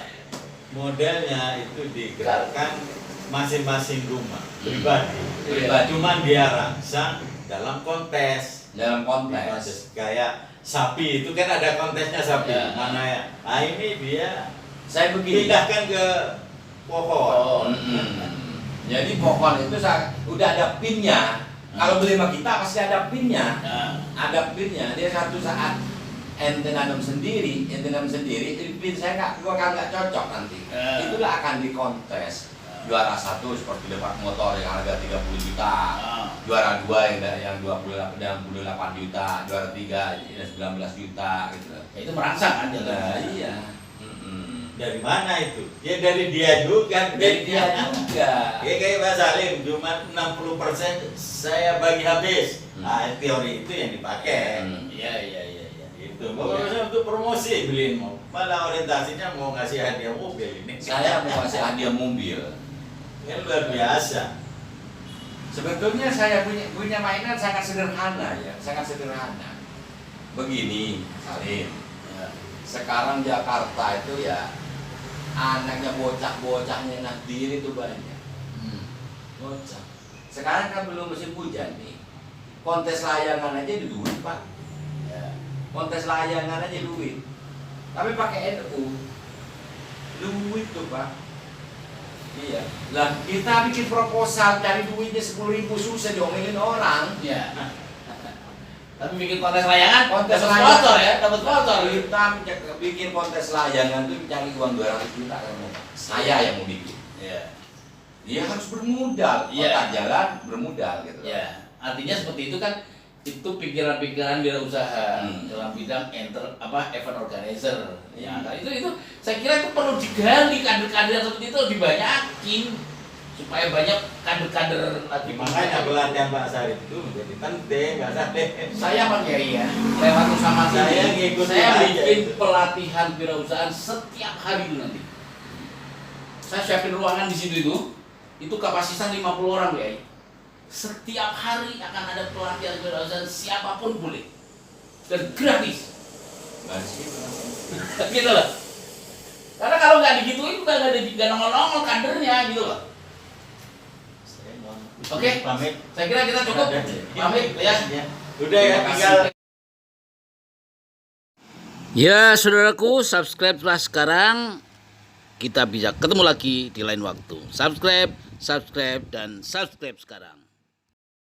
[SPEAKER 3] Modelnya itu digerakkan masing-masing rumah pribadi.
[SPEAKER 2] Pribadi.
[SPEAKER 3] Cuman dia rangsang dalam kontes.
[SPEAKER 2] Dalam konteks.
[SPEAKER 3] Kayak sapi itu kan ada kontesnya sapi.
[SPEAKER 1] Ya.
[SPEAKER 3] Mana ya? Nah ini dia
[SPEAKER 2] Saya begini.
[SPEAKER 3] pindahkan ke pohon.
[SPEAKER 2] Jadi pohon itu udah ada pinnya. Kalau beli sama kita pasti ada pinnya.
[SPEAKER 1] Nah,
[SPEAKER 2] Ada pinnya. Dia satu saat ente nanam sendiri, pin saya nggak cocok nanti. Itulah akan dikontes. Juara 1 seperti debat motor yang harga 30 juta, juara 2 yang 28 juta, juara 3 yang 19 juta gitu.
[SPEAKER 1] ya itu merangsang kan jalan.
[SPEAKER 2] Nah, iya.
[SPEAKER 3] Dari mana itu? Ya dari dia juga.
[SPEAKER 2] Dari dia juga.
[SPEAKER 3] Ya kayak Pak Salim, cuma 60% saya bagi habis. Nah, teori itu yang dipakai.
[SPEAKER 1] Iya.
[SPEAKER 3] Itu. Pokoknya untuk promosi beliin mau. Malah orientasinya mau ngasih hadiah mobil ini.
[SPEAKER 2] Saya mau kasih hadiah mobil.
[SPEAKER 3] Ini luar biasa.
[SPEAKER 2] Sebetulnya saya punya mainan sangat sederhana ya, sangat sederhana. Begini, Salim. Sekarang Jakarta itu ya anaknya bocah-bocahnya Nahdien itu banyak. Bocah. Sekarang kan belum musim hujan nih. Kontes layangan aja duit, Pak. Kontes layangan aja duit. Tapi pakai NU. Duit tuh, Pak. Iya. Lah kita bikin proposal cari duitnya 10.000 susah diomelin orang.
[SPEAKER 1] Iya. Tapi bikin kontes layangan,
[SPEAKER 2] Kontes
[SPEAKER 1] dapat
[SPEAKER 2] layangan.
[SPEAKER 1] sponsor ya, dapat sponsor.
[SPEAKER 2] Kita bikin kontes layangan tuh cari uang 200 juta kamu. Saya yang mau bikin.
[SPEAKER 1] Iya.
[SPEAKER 2] Dia harus bermodal.
[SPEAKER 1] Iya.
[SPEAKER 2] Otak jalan bermodal gitu.
[SPEAKER 1] Ya, artinya seperti itu kan, itu pikiran-pikiran wirausaha dalam bidang event organizer. Ya, kan? itu saya kira itu perlu digali, kader-kader seperti itu dibanyakin supaya banyak kader-kader lagi.
[SPEAKER 3] Makanya pelatihan Pak Sarif itu menjadi penting, Pak Sarif.
[SPEAKER 1] Saya Pak Kiai ya, lewat Usama
[SPEAKER 3] Saya ngikutin
[SPEAKER 1] saya
[SPEAKER 3] aja
[SPEAKER 1] bikin
[SPEAKER 3] itu.
[SPEAKER 1] pelatihan wirausahaan setiap hari itu nanti. Saya siapin ruangan di situ itu kapasitas 50 orang Kiai. Setiap hari akan ada pelatihan wirausahaan, siapapun boleh dan gratis. Gitu loh. Karena kalau nggak digituin nggak nongol-nongol kadernya gitu loh. Oke.
[SPEAKER 3] Pamit.
[SPEAKER 1] Saya kira kita cukup. Pamit ya.
[SPEAKER 3] Udah ya,
[SPEAKER 1] Terima
[SPEAKER 3] tinggal.
[SPEAKER 1] kasih. Ya, saudaraku, subscribe-lah sekarang. Kita bisa ketemu lagi di lain waktu. Subscribe, dan subscribe sekarang.